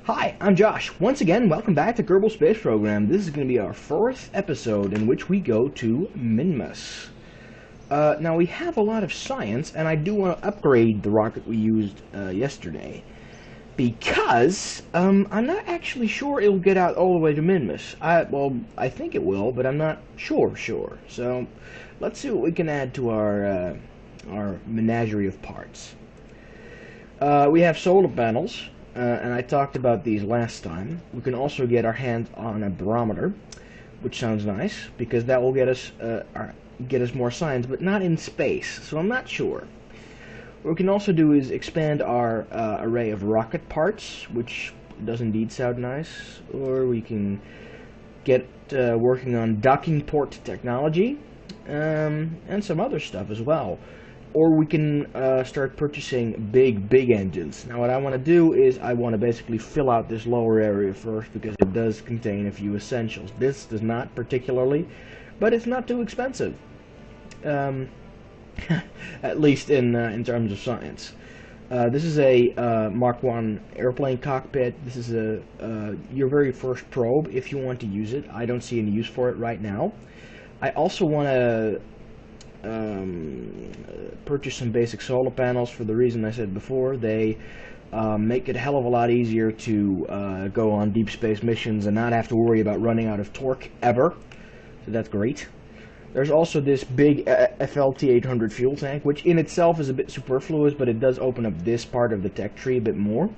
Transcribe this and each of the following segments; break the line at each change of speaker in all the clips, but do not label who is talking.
Hi, I'm Josh. Once again, welcome back to Kerbal Space Program. This is going to be our fourth episode in which we go to Minmus. Now, we have a lot of science, and I do want to upgrade the rocket we used yesterday. Because, I'm not actually sure it'll get out all the way to Minmus. I think it will, but I'm not sure. So, let's see what we can add to our menagerie of parts. We have solar panels. And I talked about these last time. We can also get our hands on a barometer, which sounds nice, because that will get us more science, but not in space, so I'm not sure. What we can also do is expand our array of rocket parts, which does indeed sound nice, or we can get working on docking port technology, and some other stuff as well. Or we can start purchasing big engines. Now what I want to do is I want to basically fill out this lower area first, because it does contain a few essentials. This does not particularly, but it's not too expensive. At least in terms of science. This is a Mark I airplane cockpit. This is your very first probe if you want to use it. I don't see any use for it right now. I also want to purchase some basic solar panels for the reason I said before. They make it a hell of a lot easier to go on deep space missions and not have to worry about running out of torque ever. So that's great. There's also this big FLT 800 fuel tank, which in itself is a bit superfluous, but it does open up this part of the tech tree a bit more.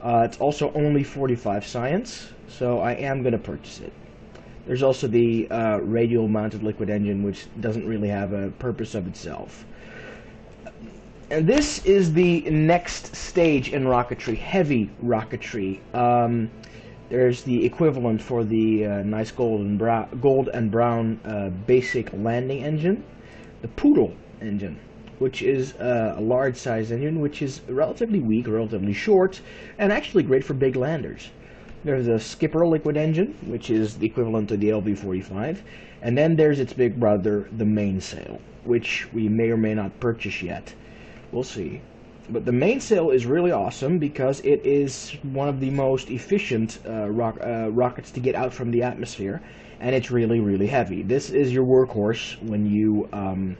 It's also only 45 science, so I am going to purchase it. There's also the radial mounted liquid engine, which doesn't really have a purpose of itself. And this is the next stage in rocketry, heavy rocketry. There's the equivalent for the nice gold and brown basic landing engine, the Poodle engine, which is a large size engine, which is relatively weak, relatively short, and actually great for big landers. There's a Skipper liquid engine, which is the equivalent to the LV-45, and then there's its big brother, the mainsail, which we may or may not purchase yet. We'll see. But the mainsail is really awesome because it is one of the most efficient rockets to get out from the atmosphere, and it's really heavy. This is your workhorse when you want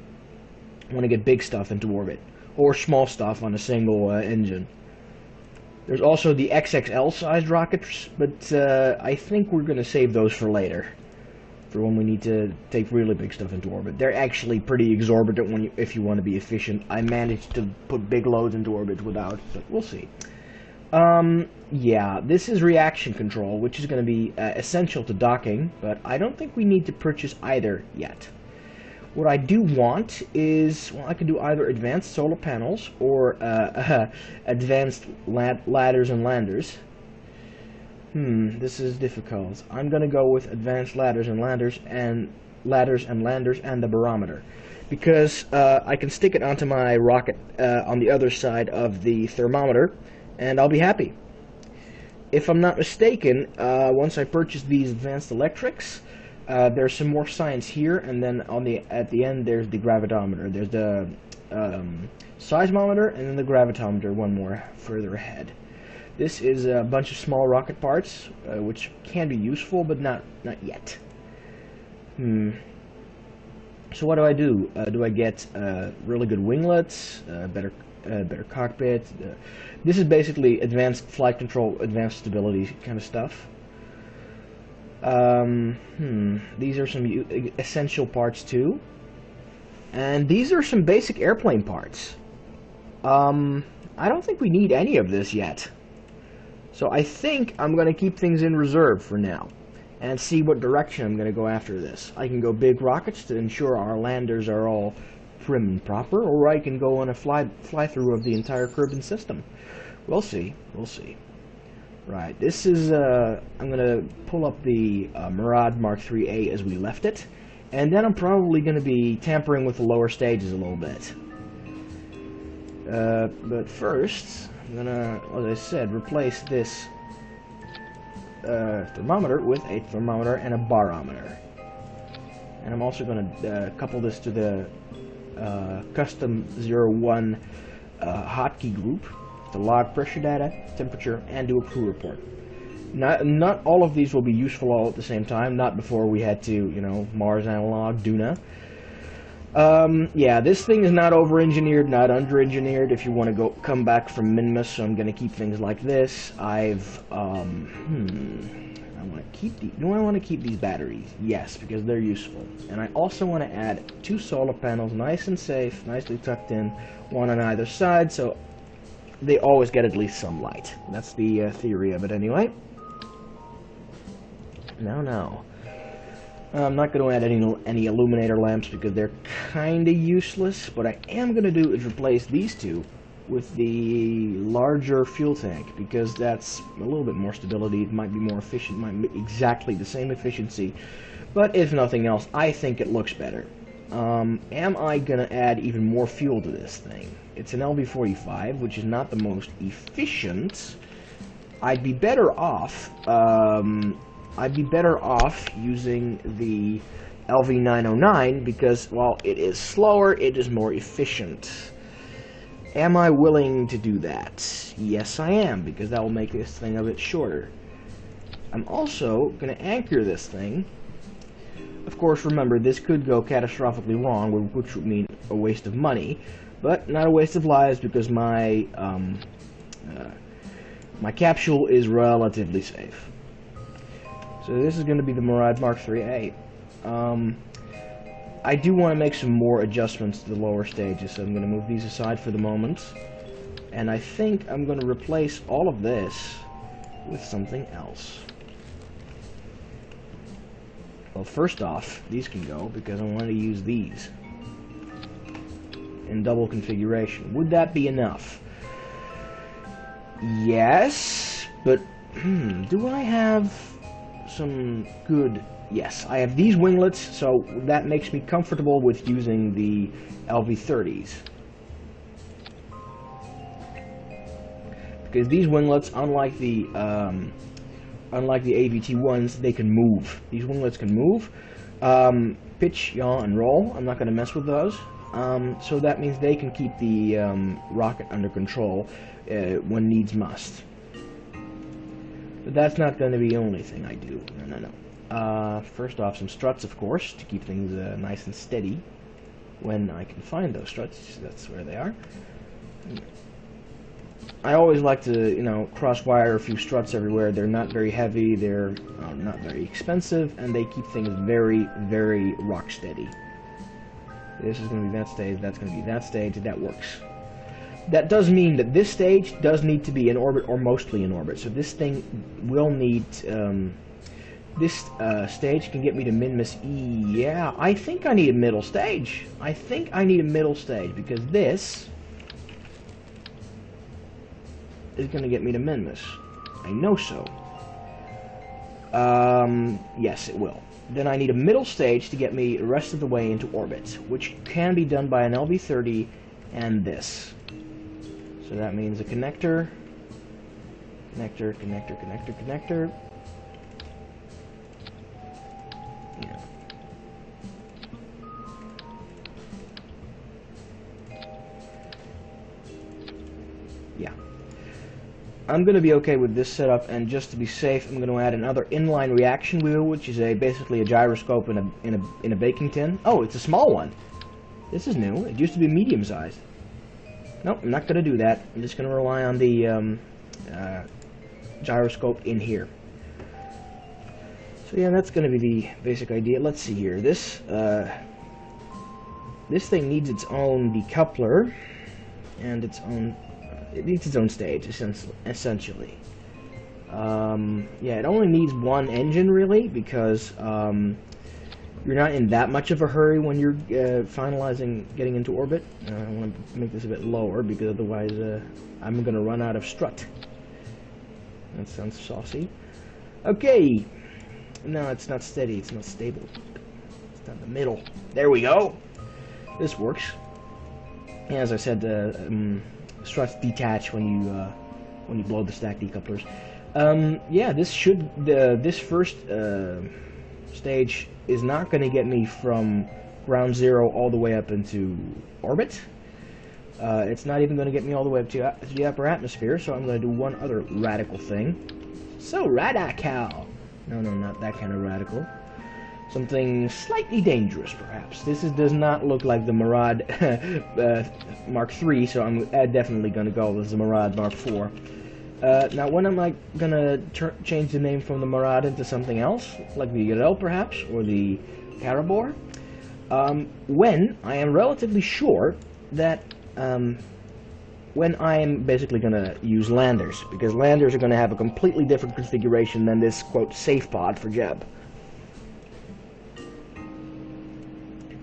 to get big stuff into orbit, or small stuff on a single engine. There's also the XXL sized rockets, but I think we're going to save those for later, for when we need to take really big stuff into orbit. They're actually pretty exorbitant if you want to be efficient. I managed to put big loads into orbit without, but we'll see. Yeah, this is reaction control, which is going to be essential to docking, but I don't think we need to purchase either yet. What I do want is, well, I can do either advanced solar panels or advanced ladders and landers. This is difficult. I'm gonna go with advanced ladders and landers and the barometer, because I can stick it onto my rocket on the other side of the thermometer, and I'll be happy. If I'm not mistaken, once I purchase these advanced electrics, there's some more science here, and then at the end there's the gravitometer. There's the seismometer, and then the gravitometer one more further ahead. This is a bunch of small rocket parts, which can be useful, but not yet. So what do I do? Do I get really good winglets, better cockpit? This is basically advanced flight control, advanced stability kind of stuff. These are some essential parts too, and these are some basic airplane parts. I don't think we need any of this yet, so I think I'm going to keep things in reserve for now and see what direction I'm going to go after this. I can go big rockets to ensure our landers are all prim and proper, or I can go on a fly-through of the entire Kerbal system. We'll see. Right, this is, I'm going to pull up the Murad Mark IIIA as we left it, and then I'm probably going to be tampering with the lower stages a little bit. But first, I'm going to, as I said, replace this thermometer with a thermometer and a barometer. And I'm also going to couple this to the custom 01 hotkey group. to log pressure data, temperature, and do a crew report. Not all of these will be useful all at the same time. Not before we head to, you know, Mars analog, Duna. Yeah, this thing is not over-engineered, not under-engineered. If you want to come back from Minmus, so I'm going to keep things like this. I want to keep do I want to keep these batteries? Yes, because they're useful. And I also want to add 2 solar panels, nice and safe, nicely tucked in, one on either side, so they always get at least some light. That's the theory of it anyway. No. I'm not going to add any illuminator lamps because they're kind of useless. What I am going to do is replace these 2 with the larger fuel tank, because that's a little bit more stability. It might be more efficient, might be exactly the same efficiency, but if nothing else, I think it looks better. Am I going to add even more fuel to this thing? It's an LV-45, which is not the most efficient. I'd be better off using the LV-909 because, while it is slower, it is more efficient. Am I willing to do that? Yes, I am, because that will make this thing a bit shorter. I'm also going to anchor this thing. Of course, remember, this could go catastrophically wrong, which would mean a waste of money, but not a waste of lives, because my my capsule is relatively safe. So this is going to be the Mirage Mark 3A. I do want to make some more adjustments to the lower stages, so I'm going to move these aside for the moment. And I think I'm going to replace all of this with something else. Well, first off, these can go because I want to use these in double configuration. Would that be enough? Yes, but do I have some good... Yes, I have these winglets, so that makes me comfortable with using the LV-30s. Because these winglets, unlike the AVT-1s, they can move. These winglets can move. Pitch, yaw, and roll. I'm not going to mess with those. So that means they can keep the rocket under control when needs must. But that's not going to be the only thing I do. No. First off, some struts, of course, to keep things nice and steady when I can find those struts. That's where they are. I always like to, you know, cross-wire a few struts everywhere. They're not very heavy, they're not very expensive, and they keep things very, very rock steady. This is going to be that stage, that's going to be that stage, that works. That does mean that this stage does need to be in orbit, or mostly in orbit, so this thing will need... this stage can get me to Minmus E. Yeah, I think I need a middle stage. Because this is going to get me to Minmus. I know so. Yes, it will. Then I need a middle stage to get me the rest of the way into orbit, which can be done by an LV-30 and this. So that means a connector, connector. Yeah. I'm going to be okay with this setup, and just to be safe, I'm going to add another inline reaction wheel, which is basically a gyroscope in a baking tin. Oh, it's a small one. This is new. It used to be medium sized. Nope, I'm not going to do that. I'm just going to rely on the gyroscope in here. So yeah, that's going to be the basic idea. Let's see here. This thing needs its own decoupler and its own. It needs its own stage, essentially. Yeah, it only needs one engine, really, because you're not in that much of a hurry when you're finalizing getting into orbit. I want to make this a bit lower, because otherwise I'm going to run out of strut. That sounds saucy. Okay. No, it's not steady. It's not stable. It's down the middle. There we go. This works. As I said, struts detach when you blow the stack decouplers. Yeah, this first stage is not going to get me from ground zero all the way up into orbit. It's not even going to get me all the way up to the upper atmosphere, so I'm going to do one other radical thing. So radical! No, not that kind of radical. Something slightly dangerous, perhaps. Does not look like the Murad Mark III, so I'm definitely going to go with the Murad Mark IV. Now, when am I going to change the name from the Murad into something else? Like the Yarel, perhaps? Or the Karabor? When I am relatively sure that when I am basically going to use landers, because landers are going to have a completely different configuration than this, quote, safe pod for Jeb.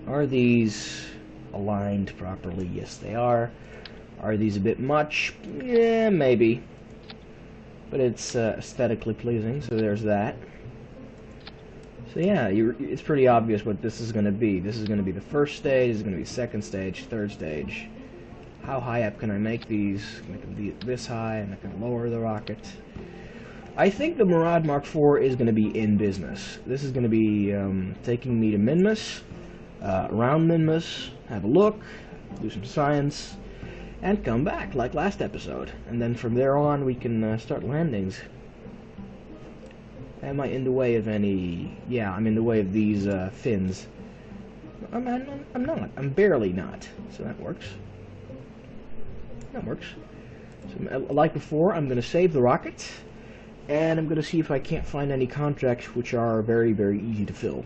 Are these aligned properly? Yes, they are. Are these a bit much? Yeah, maybe. But it's aesthetically pleasing, so there's that. So yeah, it's pretty obvious what this is going to be. This is going to be the first stage, this is going to be second stage, third stage. How high up can I make these? Make them be this high, and I can lower the rocket. I think the Murad Mark IV is going to be in business. This is going to be taking me to Minmus, around Minmus, have a look, do some science, and come back like last episode. And then from there on we can start landings. Am I in the way of any... Yeah, I'm in the way of these fins. I'm not. I'm barely not. So that works. That works. So, like before, I'm going to save the rocket, and I'm going to see if I can't find any contracts which are very, very easy to fill.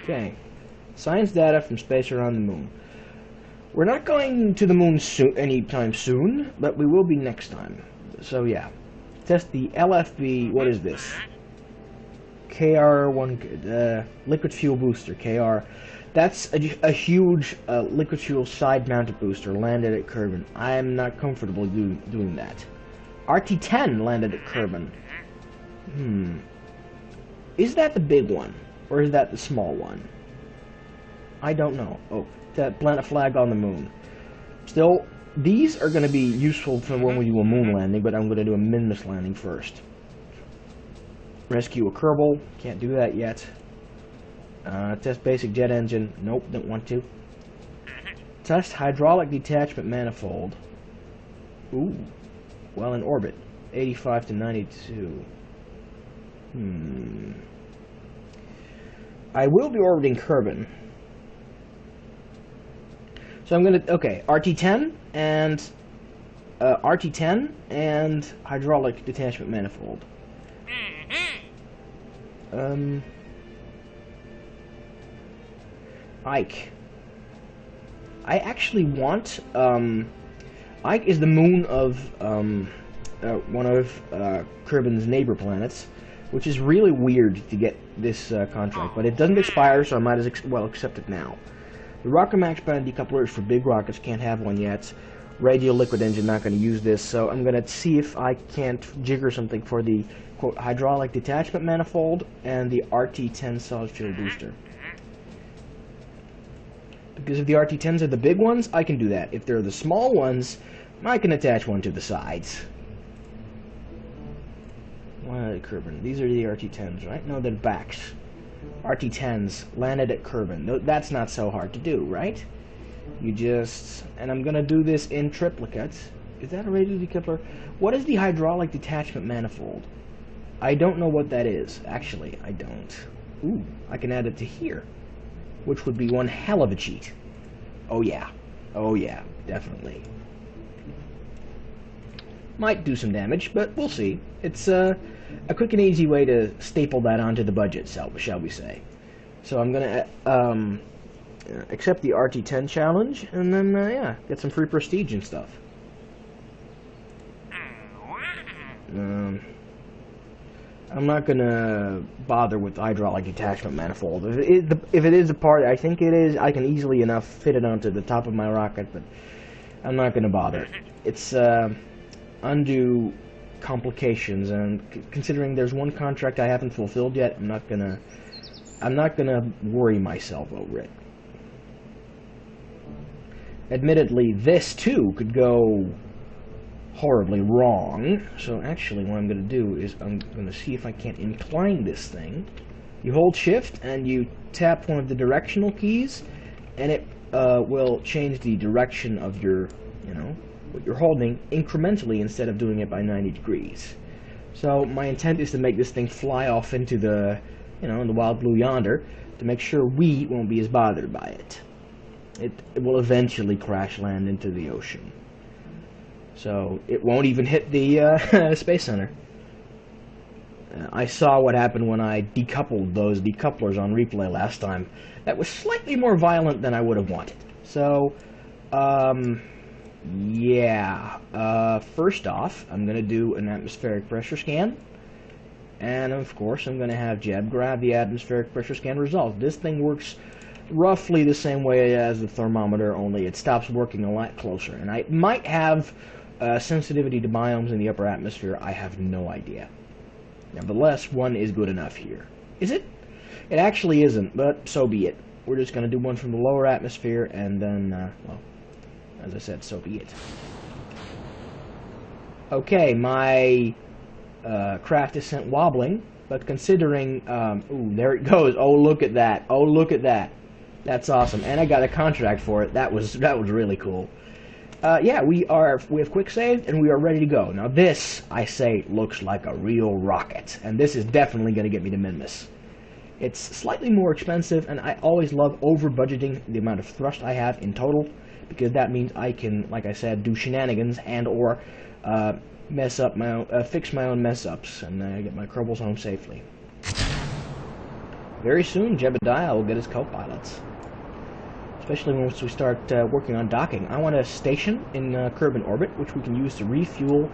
Okay. Science data from space around the moon. We're not going to the moon anytime soon, but we will be next time. So yeah. Test the LFB, what is this? KR1, liquid fuel booster, KR. That's a huge liquid fuel side-mounted booster landed at Kerbin. I am not comfortable doing that. RT-10 landed at Kerbin. Is that the big one, or is that the small one? I don't know. Oh, that plant a flag on the moon. Still, these are going to be useful for when we do a moon landing, but I'm going to do a Minmus landing first. Rescue a Kerbal. Can't do that yet. Test basic jet engine. Nope, don't want to. Test hydraulic detachment manifold. Ooh. Well in orbit. 85 to 92. I will be orbiting Kerbin. So I'm gonna... Okay, RT-10 and... RT-10 and hydraulic detachment manifold. Ike. I actually want, Ike is the moon of, one of, Kerbin's neighbor planets, which is really weird to get this, contract, but it doesn't expire, so I might as well accept it now. The rocket max band decoupler is for big rockets, can't have one yet. Radial liquid engine, not going to use this, so I'm going to see if I can't jigger something for the, quote, hydraulic detachment manifold and the RT-10 solid fuel booster. Because if the RT-10s are the big ones, I can do that. If they're the small ones, I can attach one to the sides. Kerbin. These are the RT-10s, right? No, they're backs. RT-10s landed at Kerbin. That's not so hard to do, right? You just... And I'm going to do this in triplicate. Is that a radial decoupler? What is the hydraulic detachment manifold? I don't know what that is. Actually, I don't. Ooh, I can add it to here. Which would be one hell of a cheat. Oh yeah. Oh yeah, definitely. Might do some damage, but we'll see. It's a quick and easy way to staple that onto the budget, shall we say. So I'm gonna accept the RT-10 challenge, and then, yeah, get some free prestige and stuff. I'm not gonna bother with hydraulic detachment manifold. If it is a part, I think it is, I can easily enough fit it onto the top of my rocket, but I'm not gonna bother. It's undue complications, and considering there's one contract I haven't fulfilled yet, I'm not gonna worry myself over it. Admittedly, this too could go horribly wrong, so actually what I'm going to do is I'm going to see if I can't incline this thing You hold shift and you tap one of the directional keys, and it will change the direction of your, what you're holding incrementally instead of doing it by 90 degrees. So my intent is to make this thing fly off into the, in the wild blue yonder, to make sure we won't be as bothered by it. It will eventually crash land into the ocean. So it won't even hit the Space Center. I saw what happened when I decoupled those decouplers on replay last time. That was slightly more violent than I would have wanted. So, yeah. First off, I'm going to do an atmospheric pressure scan. And, of course, I'm going to have Jeb grab the atmospheric pressure scan result. This thing works roughly the same way as the thermometer, only it stops working a lot closer. And I might have sensitivity to biomes in the upper atmosphere. I have no idea. Nevertheless, one is good enough here. Is it? It actually isn't, but so be it. We're just going to do one from the lower atmosphere, and then, well, as I said, so be it. Okay, my craft is sent wobbling, but considering, ooh, there it goes. Oh, look at that. Oh, look at that. That's awesome. And I got a contract for it. That was really cool. Yeah, we have quick saved and we are ready to go. Now this, I say, looks like a real rocket, and this is definitely going to get me to Minmus. It's slightly more expensive, and I always love over-budgeting the amount of thrust I have in total, because that means I can, like I said, do shenanigans and or mess up my own, fix my own mess-ups, and get my Kerbals home safely. Very soon, Jebediah will get his co-pilots. Especially once we start working on docking. I want a station in Kerbin orbit, which we can use to refuel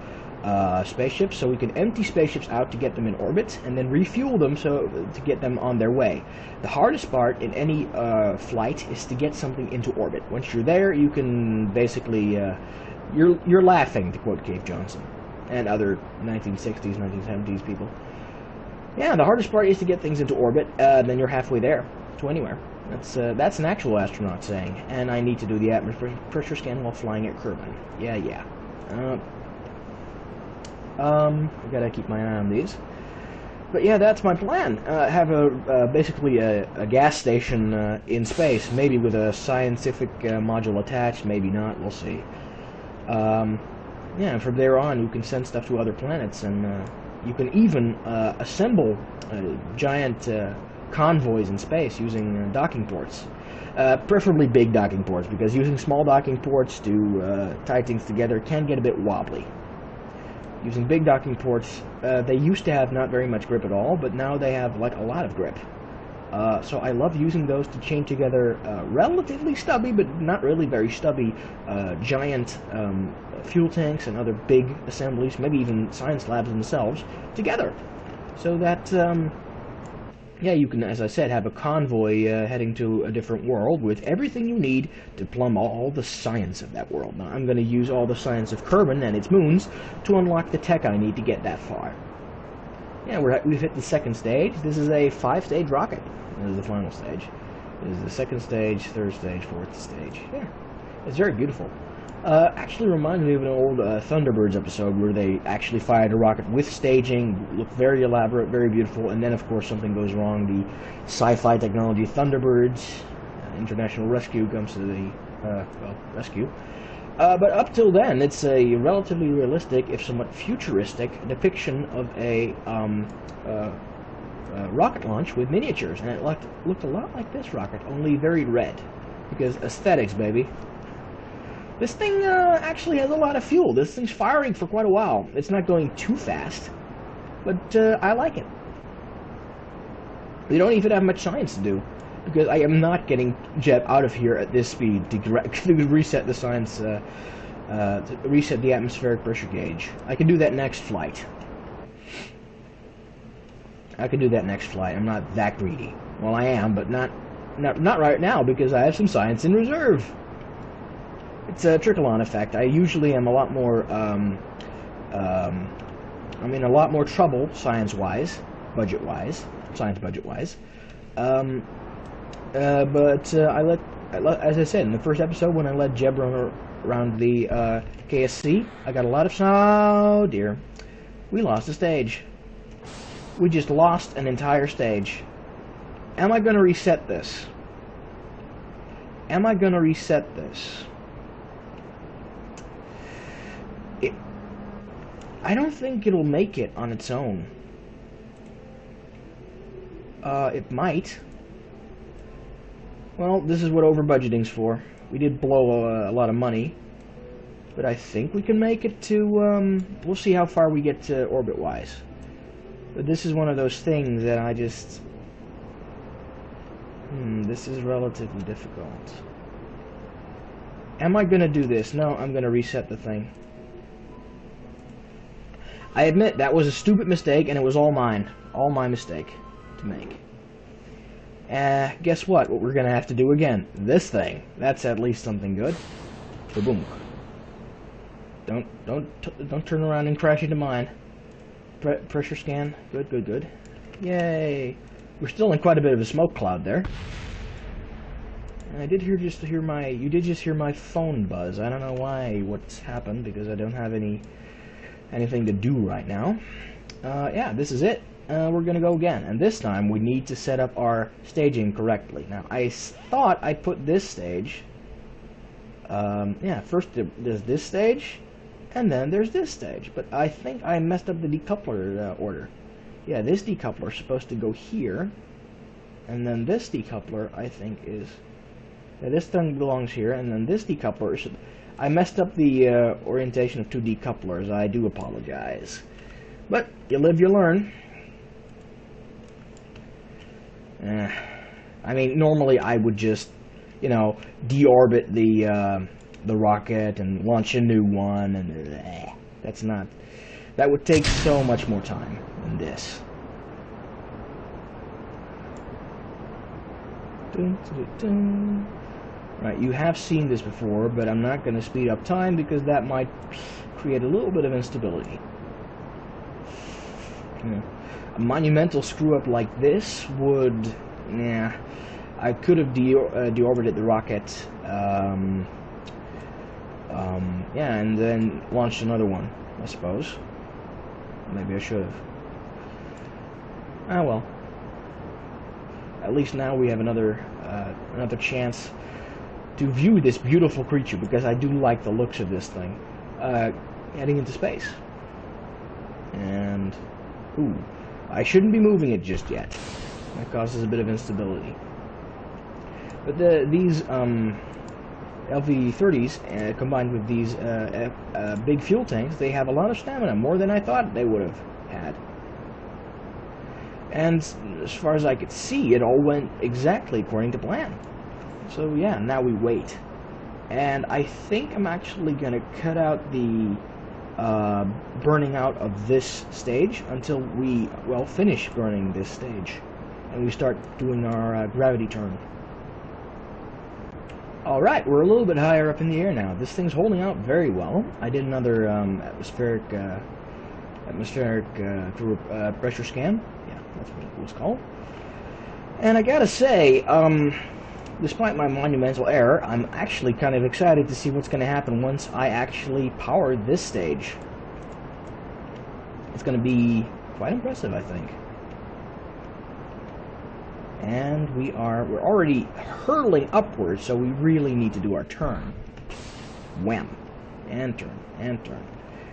spaceships, so we can empty spaceships out to get them in orbit, and then refuel them to get them on their way. The hardest part in any flight is to get something into orbit. Once you're there, you can basically, you're laughing, to quote Cave Johnson, and other 1960s, 1970s people. Yeah, the hardest part is to get things into orbit, then you're halfway there, to anywhere. That's an actual astronaut saying, and I need to do the atmospheric pressure scan while flying at Kerbin. Yeah. I gotta keep my eye on these. But yeah, that's my plan. Have basically a gas station in space, maybe with a scientific module attached, maybe not, we'll see. Yeah, and from there on, you can send stuff to other planets, and you can even assemble giant convoys in space using docking ports. Preferably big docking ports, because using small docking ports to tie things together can get a bit wobbly. Using big docking ports, they used to have not very much grip at all, but now they have like a lot of grip. So I love using those to chain together relatively stubby, but not really very stubby, giant fuel tanks and other big assemblies, maybe even science labs themselves, together. So that, yeah, you can, as I said, have a convoy heading to a different world with everything you need to plumb all the science of that world. Now, I'm going to use all the science of Kerbin and its moons to unlock the tech I need to get that far. Yeah, we've hit the second stage. This is a 5-stage rocket. This is the final stage. This is the second stage, third stage, fourth stage. Yeah, it's very beautiful. Actually reminds me of an old Thunderbirds episode where they actually fired a rocket with staging, looked very elaborate, very beautiful, and then of course something goes wrong. The sci-fi technology Thunderbirds International Rescue comes to the, well, rescue. But up till then, it's a relatively realistic, if somewhat futuristic, depiction of a rocket launch with miniatures, and it looked a lot like this rocket, only very red, because aesthetics, baby. This thing actually has a lot of fuel. This thing's firing for quite a while. It's not going too fast, but I like it. They don't even have much science to do, because I am not getting Jeb out of here at this speed to reset the science, to reset the atmospheric pressure gauge. I can do that next flight. I'm not that greedy. Well, I am, but not right now, because I have some science in reserve. It's a trickle-on effect. I usually am a lot more, I'm in a lot more trouble, science-wise, budget-wise, science budget-wise. But as I said, in the first episode, when I let Jeb run around the KSC, I got a lot of, oh dear, we lost a stage. We just lost an entire stage. am I going to reset this? Am I going to reset this? I don't think it'll make it on its own. It might. Well, this is what over budgeting's for. We did blow a lot of money, but I think we can make it to, we'll see how far we get to orbit-wise. But this is one of those things that I just, this is relatively difficult. Am I going to do this? No, I'm going to reset the thing. I admit that was a stupid mistake, and it was all mine. All my mistake to make. Guess what? What we're going to have to do again. This thing. That's at least something good. Boom. Don't turn around and crash into mine. Pressure scan. Good. Yay. We're still in quite a bit of a smoke cloud there. And I did you did just hear my phone buzz. I don't know what's happened, because I don't have anything to do right now. Yeah, this is it. We're gonna go again, and this time we need to set up our staging correctly. Now, I thought I put this stage, yeah, first there's this stage, and then there's this stage, but I think I messed up the decoupler order. Yeah, this decoupler is supposed to go here, and then this decoupler, I think, is, yeah, this thing belongs here, and then this decoupler is, I messed up the orientation of two decouplers. I do apologize, but you live, you learn. I mean, normally I would just, you know, deorbit the rocket and launch a new one, and that's not. That would take so much more time than this. Right, you have seen this before, but I'm not going to speed up time because that might create a little bit of instability. A monumental screw-up like this would, yeah, I could have deorbited the rocket, yeah, and then launched another one, I suppose. Maybe I should have. Ah, well. At least now we have another chance to view this beautiful creature, because I do like the looks of this thing, heading into space. And, ooh, I shouldn't be moving it just yet. That causes a bit of instability. But these LV-30s, combined with these big fuel tanks, they have a lot of stamina, more than I thought they would have had. And as far as I could see, it all went exactly according to plan. So yeah, now we wait. And I think I'm actually going to cut out the burning out of this stage until we, well, finish burning this stage. And we start doing our gravity turn. Alright, we're a little bit higher up in the air now. This thing's holding out very well. I did another atmospheric pressure scan. Yeah, that's what it was called. And I gotta say, despite my monumental error, I'm actually kind of excited to see what's going to happen once I actually power this stage. It's going to be quite impressive, I think. And we're already hurtling upwards, so we really need to do our turn. Wham! And turn, and turn.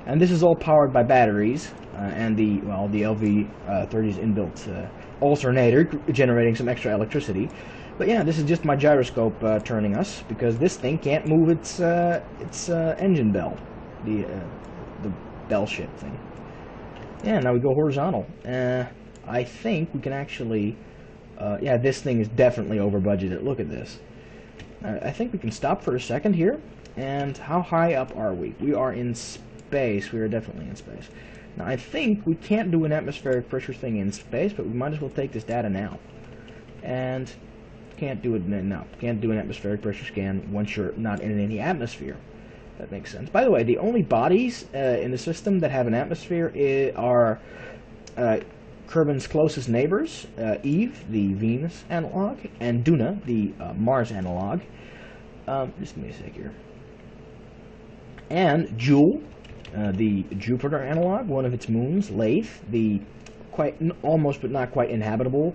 And this is all powered by batteries, and the LV-30's inbuilt alternator, generating some extra electricity. But yeah, this is just my gyroscope turning us, because this thing can't move its engine bell, the bell ship thing. Yeah, now we go horizontal. I think we can actually, yeah, this thing is definitely over budgeted. Look at this. I think we can stop for a second here. And how high up are we? We are in space. We are definitely in space. Now I think we can't do an atmospheric pressure thing in space, but we might as well take this data now. And can't do it now. Can't do an atmospheric pressure scan once you're not in any atmosphere. That makes sense. By the way, the only bodies in the system that have an atmosphere are Kerbin's closest neighbors, Eve, the Venus analog, and Duna, the Mars analog. Just give me a sec here. And Jewel, the Jupiter analog, one of its moons, Lathe, the almost but not quite inhabitable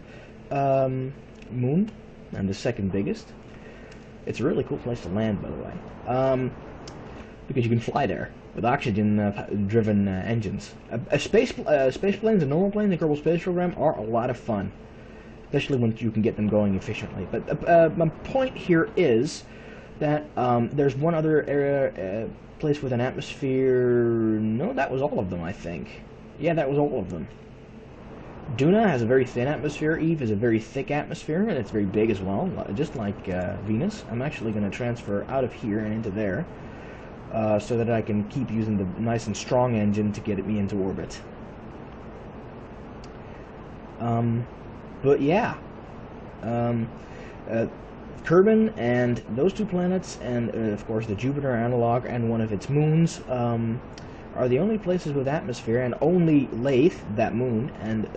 moon, and the second biggest. It's a really cool place to land, by the way, because you can fly there with oxygen-driven engines. Space planes and normal planes in the Kerbal Space Program are a lot of fun, especially when you can get them going efficiently. But my point here is that there's one other area, place with an atmosphere. No, that was all of them, I think. Yeah, that was all of them. Duna has a very thin atmosphere. Eve is a very thick atmosphere, and it's very big as well, just like Venus. I'm actually going to transfer out of here and into there, so that I can keep using the nice and strong engine to get me into orbit. But yeah, Kerbin and those two planets, and of course the Jupiter analog and one of its moons, are the only places with atmosphere, and only Lathe, that moon, and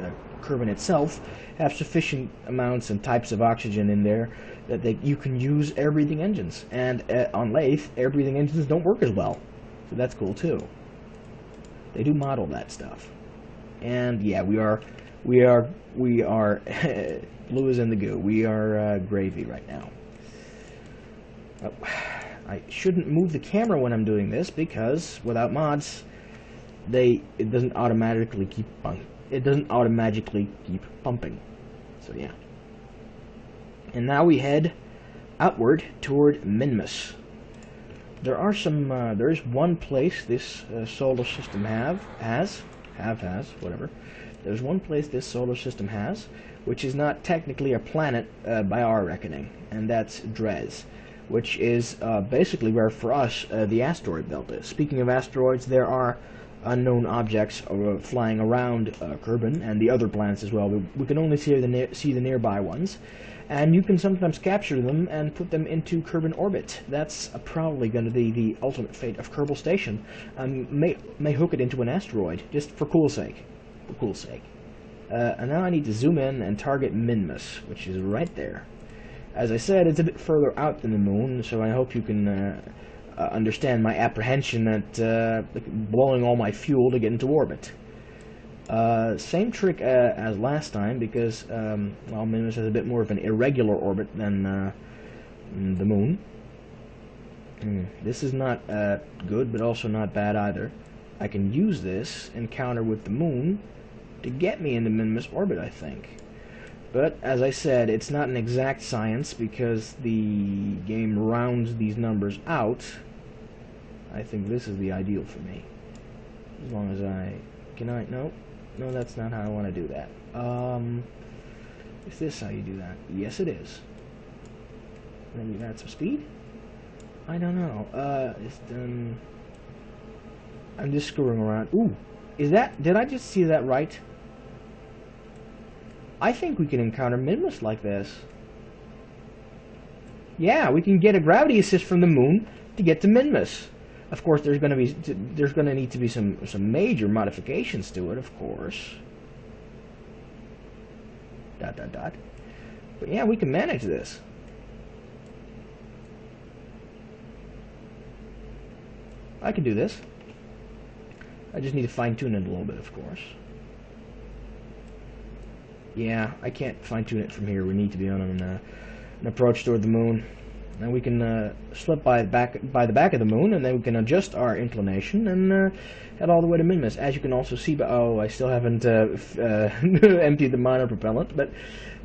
Kerbin itself have sufficient amounts and types of oxygen in there that you can use air-breathing engines. And on Lathe, air-breathing engines don't work as well, so that's cool too. They do model that stuff, and yeah, we are blue as in the goo. We are gravy right now. Oh, I shouldn't move the camera when I'm doing this, because without mods, it doesn't automatically keep pumping. So yeah. And now we head outward toward Minmus. There is one place this solar system has, whatever. There's one place this solar system has, which is not technically a planet by our reckoning, and that's Dres, which is basically where, for us, the asteroid belt is. Speaking of asteroids, there are unknown objects flying around Kerbin and the other planets as well. We can only see the nearby ones, and you can sometimes capture them and put them into Kerbin orbit. That's probably going to be the ultimate fate of Kerbal Station. May hook it into an asteroid, just for cool sake. For cool sake. And now I need to zoom in and target Minmus, which is right there. As I said, it's a bit further out than the moon, so I hope you can understand my apprehension at blowing all my fuel to get into orbit. Same trick as last time, because well, Minmus has a bit more of an irregular orbit than the moon. This is not good, but also not bad either. I can use this encounter with the moon to get me into Minmus orbit, I think. But, as I said, it's not an exact science, because the game rounds these numbers out. I think this is the ideal for me. As long as no, that's not how I want to do that. Is this how you do that? Yes, it is. Then you add some speed? I don't know. I'm just screwing around. Ooh, did I just see that right? I think we can encounter Minmus like this. Yeah, we can get a gravity assist from the moon to get to Minmus. Of course, there's going to need to be some major modifications to it, of course. ... But yeah, we can manage this. I can do this. I just need to fine-tune it a little bit, of course. Yeah, I can't fine-tune it from here. We need to be on an approach toward the moon. And we can slip by the back of the moon, and then we can adjust our inclination and head all the way to Minmus. As you can also see, I still haven't emptied the minor propellant, but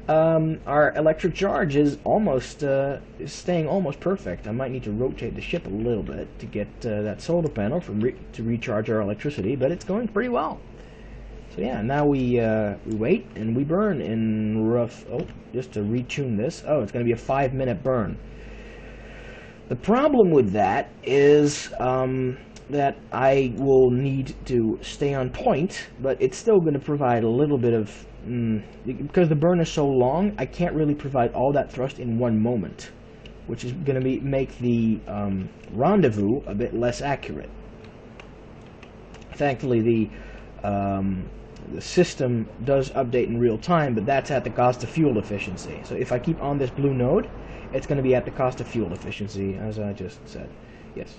our electric charge is almost is staying almost perfect. I might need to rotate the ship a little bit to get that solar panel to recharge our electricity, but it's going pretty well. So yeah, now we wait and we burn in rough. Oh, just to retune this. Oh, it's going to be a 5-minute burn. The problem with that is that I will need to stay on point, but it's still going to provide a little bit of because the burn is so long, I can't really provide all that thrust in one moment, which is going to make the rendezvous a bit less accurate. Thankfully, the system does update in real time, but that's at the cost of fuel efficiency. So if I keep on this blue node, it's going to be at the cost of fuel efficiency, as I just said. Yes.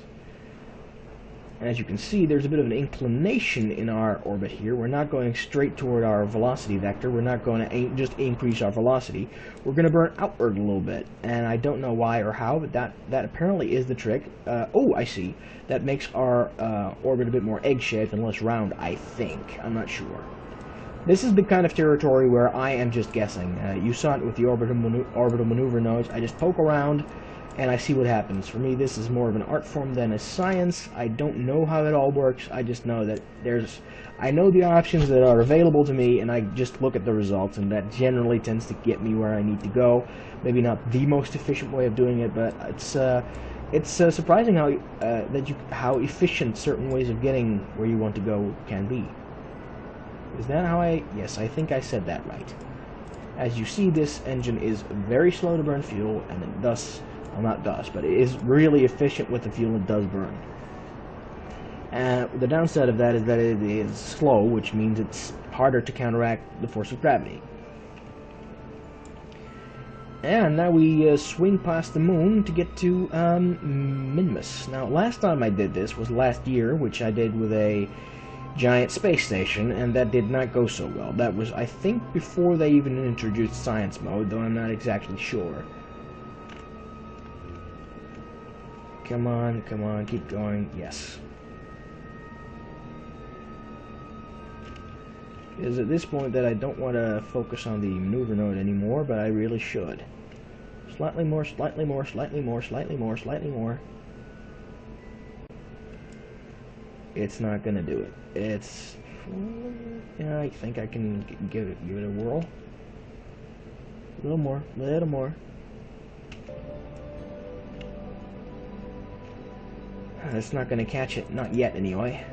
And as you can see, there's a bit of an inclination in our orbit here. We're not going straight toward our velocity vector. We're not going to just increase our velocity. We're going to burn outward a little bit. And I don't know why or how, but that apparently is the trick. Oh, I see. That makes our orbit a bit more egg-shaped and less round, I think. I'm not sure. This is the kind of territory where I am just guessing. You saw it with the orbital maneuver nodes. I just poke around and I see what happens. For me, this is more of an art form than a science. I don't know how it all works. I just know that I know the options that are available to me, and I just look at the results, and that generally tends to get me where I need to go. Maybe not the most efficient way of doing it, but it's surprising how efficient certain ways of getting where you want to go can be. Is that how yes, I think I said that right. As you see, this engine is very slow to burn fuel, and it thus, well, not thus, but it is really efficient with the fuel it does burn. The downside of that is that it is slow, which means it's harder to counteract the force of gravity. And now we swing past the moon to get to Minmus. Now, last time I did this was last year, which I did with a giant space station, and that did not go so well. That was, I think, before they even introduced science mode, though I'm not exactly sure. Come on, come on, keep going. Yes. It is at this point that I don't want to focus on the maneuver node anymore, but I really should. Slightly more, slightly more, slightly more, slightly more, slightly more. It's not gonna do it. It's... yeah, I think I can give it a whirl. A little more, little more. It's not gonna catch it, not yet anyway.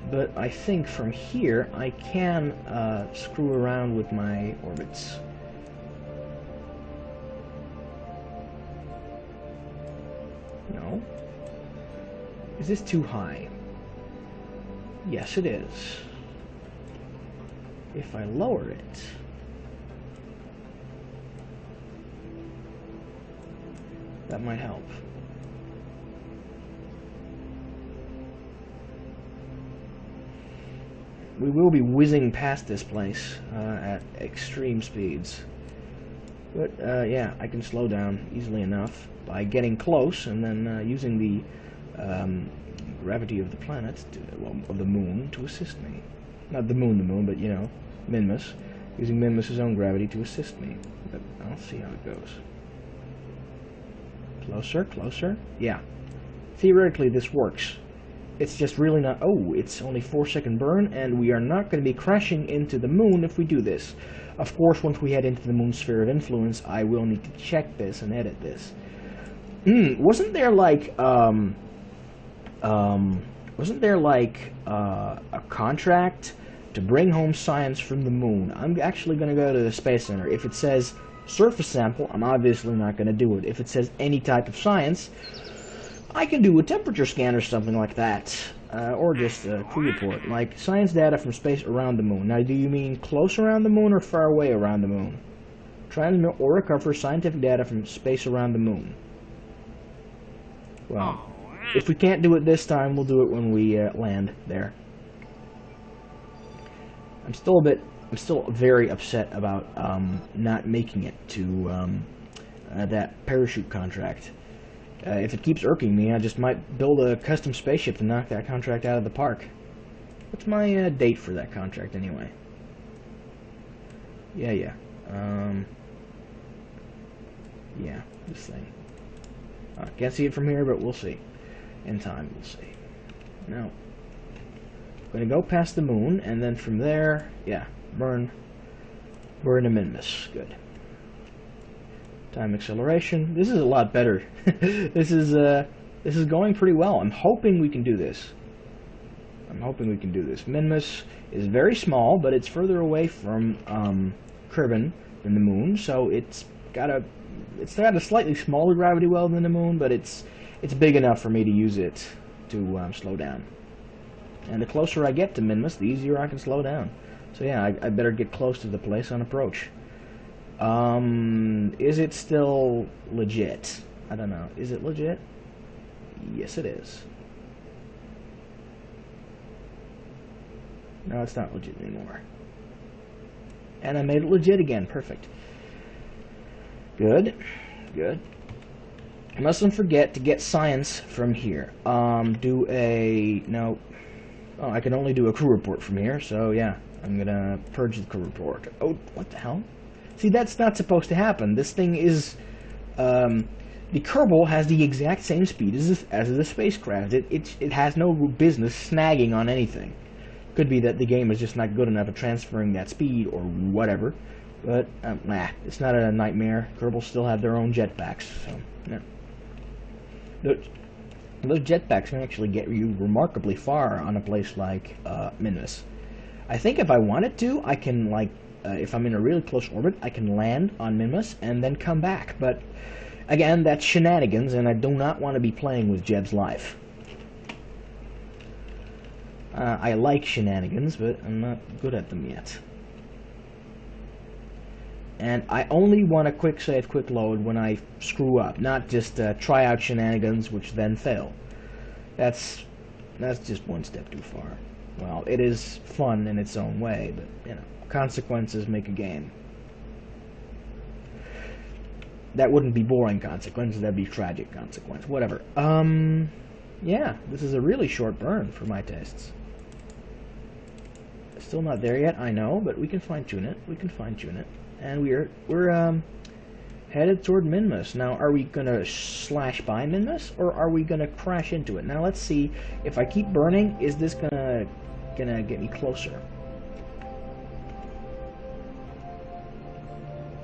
But I think from here I can screw around with my orbits. No? Is this too high? Yes, it is. If I lower it... that might help. We will be whizzing past this place at extreme speeds. But, yeah, I can slow down easily enough by getting close and then using the gravity of the planet, well, of the moon, to assist me. Not the moon, but, you know, Minmus. Using Minmus' own gravity to assist me. But I'll see how it goes. Closer, closer. Yeah. Theoretically, this works. It's just really not... oh, it's only 4-second burn, and we are not going to be crashing into the moon if we do this. Of course, once we head into the moon's sphere of influence, I will need to check this and edit this. Wasn't there like a contract to bring home science from the moon? I'm actually going to go to the Space Center. If it says surface sample, I'm obviously not going to do it. If it says any type of science, I can do a temperature scan or something like that, or just a crew report, like science data from space around the moon. Now, do you mean close around the moon or far away around the moon? Transmit or recover scientific data from space around the moon. Well, if we can't do it this time, we'll do it when we land there. I'm still very upset about not making it to that parachute contract. If it keeps irking me, I just might build a custom spaceship to knock that contract out of the park. What's my date for that contract anyway? Yeah. Yeah, this thing. I can't see it from here, but we'll see. In time, we'll see. Now, I'm gonna go past the moon, and then from there, yeah, burn a Minmus. Good. Time acceleration. This is a lot better. This is going pretty well. I'm hoping we can do this. Minmus is very small, but it's further away from Kerbin than the moon, so it's got a slightly smaller gravity well than the moon, but it's big enough for me to use it to slow down. And the closer I get to Minmus, the easier I can slow down. So yeah, I better get close to the place on approach. Is it still legit? I don't know. Is it legit? Yes, it is. No, it's not legit anymore. And I made it legit again. Perfect. Good. Good. I mustn't forget to get science from here. Do a... No. Oh, I can only do a crew report from here, so yeah. I'm gonna purge the crew report. Oh, what the hell? See, that's not supposed to happen. This thing is... the Kerbal has the exact same speed as the spacecraft. It has no business snagging on anything. Could be that the game is just not good enough at transferring that speed or whatever. But, nah, it's not a nightmare. Kerbal still have their own jetpacks, so, yeah. Those jetpacks can actually get you remarkably far on a place like Minmus. I think if I wanted to, I can, like, if I'm in a really close orbit, I can land on Minmus and then come back. But, again, that's shenanigans, and I do not want to be playing with Jeb's life. I like shenanigans, but I'm not good at them yet. And I only want a quick save, quick load when I screw up, not just try out shenanigans which then fail. That's just one step too far. Well, it is fun in its own way, but, you know, consequences make a game. That wouldn't be boring consequences, that'd be tragic consequence. Whatever. Yeah, this is a really short burn for my tastes. Still not there yet, I know, but we can fine-tune it. We can fine-tune it. And we're headed toward Minmus. Now, are we gonna slash by Minmus, or are we gonna crash into it? Now, let's see. If I keep burning, is this gonna get me closer?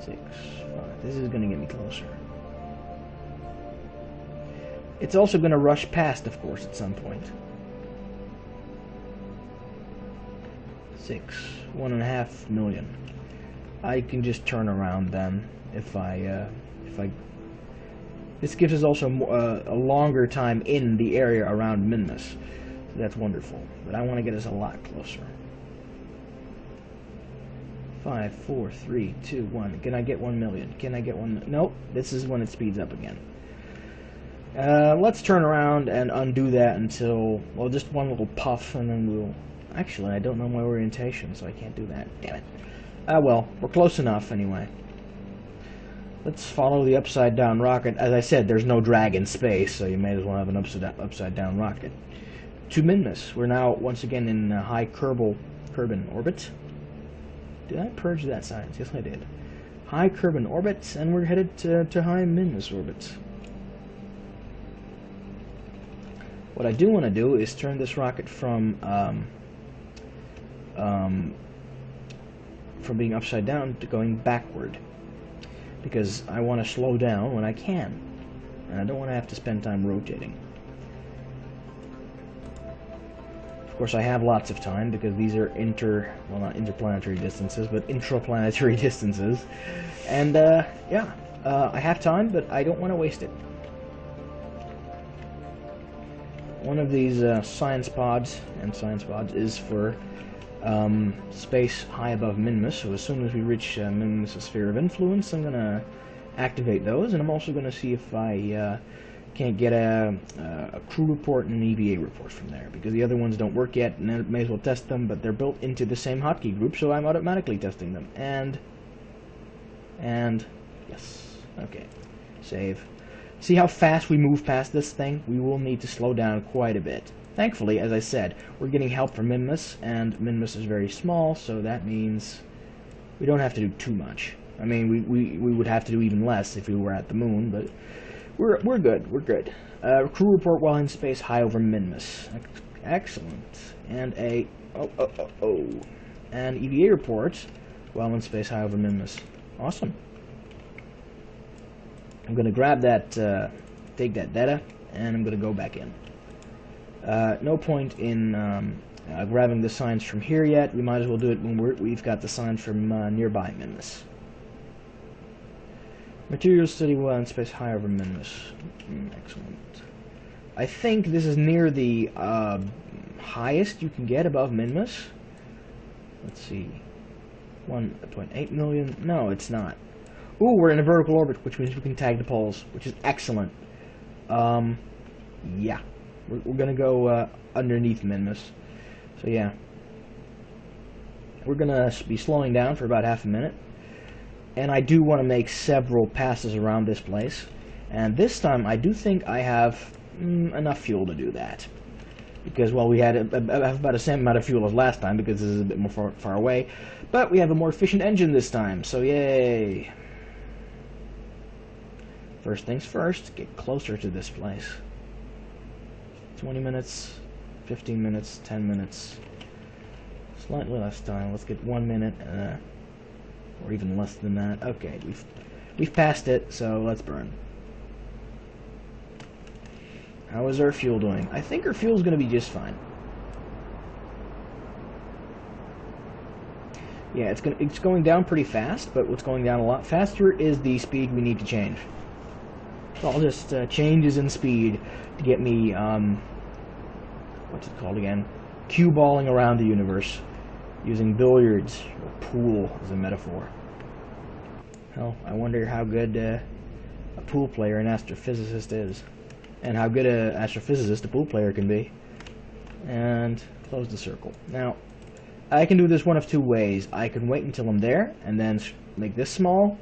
6, 5. This is gonna get me closer. It's also gonna rush past, of course, at some point. 6, 1.5 million. I can just turn around then if I this gives us also a longer time in the area around Minmus, so that's wonderful. But I want to get us a lot closer. 5, 4, 3, 2, 1. Can I get 1 million? Can I get 1? Nope. This is when it speeds up again. Let's turn around and undo that until, well, just one little puff, and then we'll. Actually, I don't know my orientation, so I can't do that. Damn it. Well, we're close enough anyway. Let's follow the upside-down rocket. As I said, there's no drag in space, so you may as well have an upside-down rocket. To Minmus. We're now once again in high Kerbal orbit. Did I purge that science? Yes, I did. High Kerbal orbit, and we're headed to high Minmus orbit. What I do want to do is turn this rocket from being upside down to going backward, because I want to slow down when I can, and I don't want to have to spend time rotating. Of course, I have lots of time because these are well, not interplanetary distances, but intraplanetary distances, and yeah, I have time, but I don't want to waste it. One of these science pods is for space high above Minmus, so as soon as we reach Minmus' sphere of influence, I'm going to activate those, and I'm also going to see if I can't get a crew report and an EVA report from there, because the other ones don't work yet, and I may as well test them, but they're built into the same hotkey group, so I'm automatically testing them. And yes, okay, save. See how fast we move past this thing? We will need to slow down quite a bit. Thankfully, as I said, we're getting help from Minmus, and Minmus is very small, so that means we don't have to do too much. I mean, we would have to do even less if we were at the moon, but we're good. We're good. Crew report while in space high over Minmus. Excellent. And an EVA report while in space high over Minmus. Awesome. I'm going to grab that, take that data, and I'm going to go back in. No point in grabbing the signs from here yet. We might as well do it when we've got the signs from nearby Minmus. Material study while in space high over Minmus. Excellent. I think this is near the highest you can get above Minmus. Let's see. 1.8 million. No, it's not. Ooh, we're in a vertical orbit, which means we can tag the poles, which is excellent. Yeah, we're gonna go underneath Minmus. So yeah, we're gonna be slowing down for about half a minute, and I do want to make several passes around this place. And this time, I do think I have enough fuel to do that. Because, well, we had about the same amount of fuel as last time, because this is a bit more far away. But we have a more efficient engine this time, so yay! First things first, get closer to this place. 20 minutes, 15 minutes, 10 minutes. Slightly less time. Let's get 1 minute, or even less than that. Okay, we've passed it, so let's burn. How is our fuel doing? I think our fuel's going to be just fine. Yeah, it's going down pretty fast, but what's going down a lot faster is the speed we need to change. So I'll just changes in speed to get me what's it called again? Cue balling around the universe using billiards or pool as a metaphor. Well, I wonder how good a pool player an astrophysicist is. And how good an astrophysicist a pool player can be. And close the circle. Now, I can do this one of two ways. I can wait until I'm there and then make this small,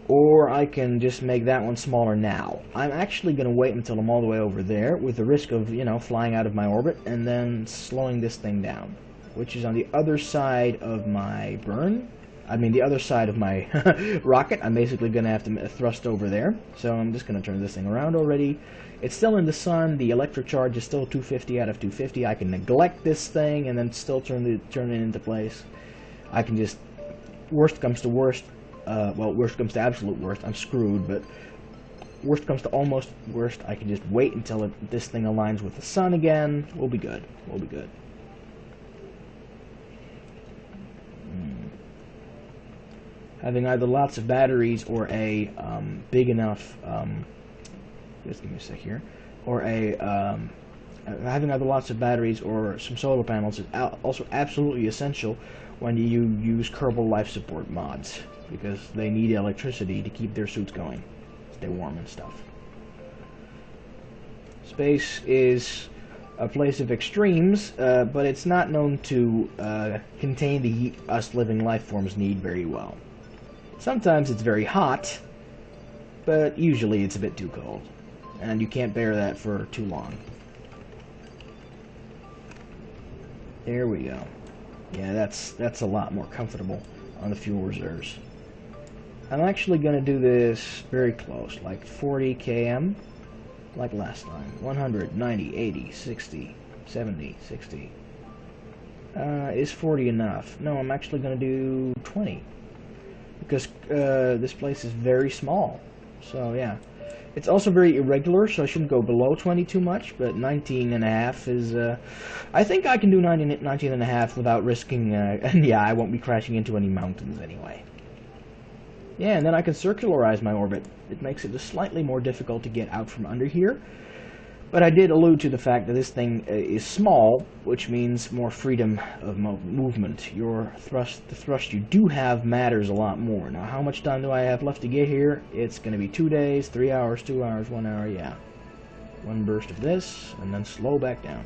or I can just make that one smaller now. I'm actually going to wait until I'm all the way over there, with the risk of, you know, flying out of my orbit and then slowing this thing down, which is on the other side of my burn. I mean, the other side of my rocket. I'm basically going to have to thrust over there. So I'm just going to turn this thing around already. It's still in the sun. The electric charge is still 250 out of 250. I can neglect this thing and then still turn it into place. I can just, worst comes to worst, well, worst comes to absolute worst. I'm screwed, but worst comes to almost worst. I can just wait until this thing aligns with the sun again. We'll be good. We'll be good. Having either lots of batteries or a big enough, just give me a sec here, or having either lots of batteries or some solar panels is also absolutely essential when you use Kerbal life support mods, because they need electricity to keep their suits going, stay warm and stuff. Space is a place of extremes, but it's not known to contain the heat us living life forms need very well. Sometimes it's very hot, but usually it's a bit too cold, and you can't bear that for too long. There we go. Yeah, that's a lot more comfortable on the fuel reserves. I'm actually going to do this very close, like 40 km, like last time. 100, 90, 80, 60, 70, 60. Is 40 enough? No, I'm actually going to do 20. Because this place is very small. So yeah, it's also very irregular, so I shouldn't go below 20 too much, but 19 and a half is I think I can do 19 and a half without risking and yeah, I won't be crashing into any mountains anyway. Yeah, and then I can circularize my orbit. It makes it just slightly more difficult to get out from under here, but I did allude to the fact that this thing is small, which means more freedom of movement. The thrust you do have matters a lot more. Now, how much time do I have left to get here? It's going to be 2 days, 3 hours, 2 hours, 1 hour, yeah. One burst of this, and then slow back down.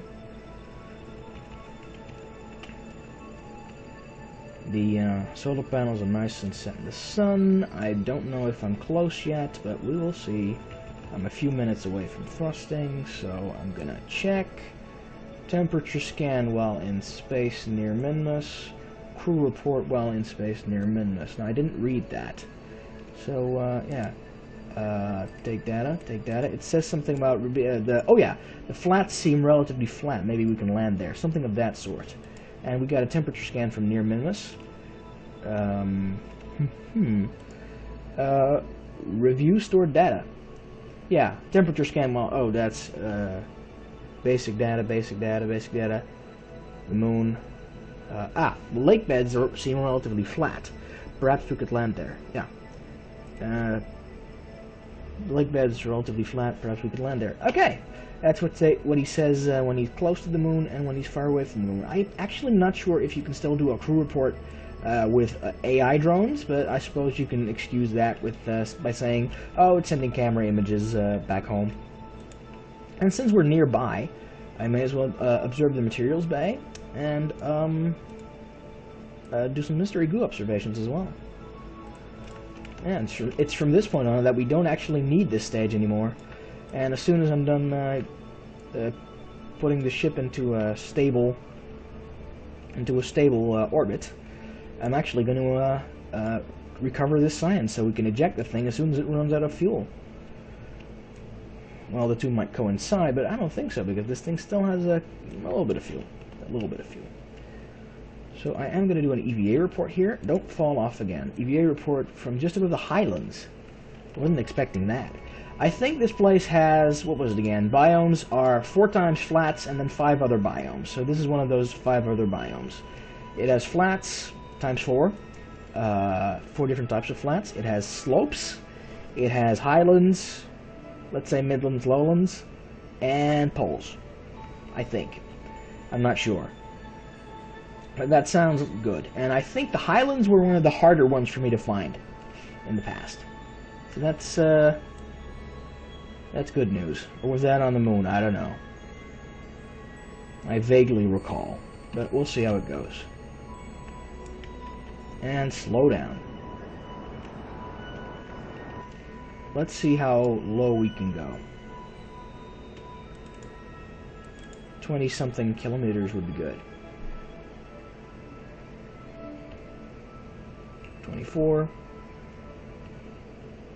The solar panels are nice and set in the sun. I don't know if I'm close yet, but we will see. I'm a few minutes away from thrusting, so I'm gonna check. Temperature scan while in space near Minmus. Crew report while in space near Minmus. Now, I didn't read that. So, yeah. Take data. It says something about oh yeah, the flats seem relatively flat. Maybe we can land there. Something of that sort. And we got a temperature scan from near Minmus. Review stored data. Yeah, temperature scan while, oh, that's basic data. The moon. The lake beds seem relatively flat. Perhaps we could land there. Yeah. The lake beds are relatively flat. Perhaps we could land there. Okay. That's what he says when he's close to the moon and when he's far away from the moon. I'm actually not sure if you can still do a crew report with AI drones, but I suppose you can excuse that with by saying, oh, it's sending camera images back home. And since we're nearby, I may as well observe the materials bay and do some mystery goo observations as well. And it's from this point on that we don't actually need this stage anymore. And as soon as I'm done putting the ship into a stable orbit, I'm actually going to recover this science so we can eject the thing as soon as it runs out of fuel. Well, the two might coincide, but I don't think so, because this thing still has a little bit of fuel. A little bit of fuel. So I am going to do an EVA report here. Don't fall off again. EVA report from just above the Highlands. I wasn't expecting that. I think this place has, what was it again? Biomes are 4 times flats and then 5 other biomes. So this is one of those 5 other biomes. It has flats times 4. 4 different types of flats. It has slopes. It has highlands. Let's say midlands, lowlands, and poles, I think. I'm not sure. But that sounds good. And I think the highlands were one of the harder ones for me to find in the past. So that's good news. Or was that on the moon? I don't know. I vaguely recall. But we'll see how it goes. And slow down. Let's see how low we can go. 20-something kilometers would be good. 24.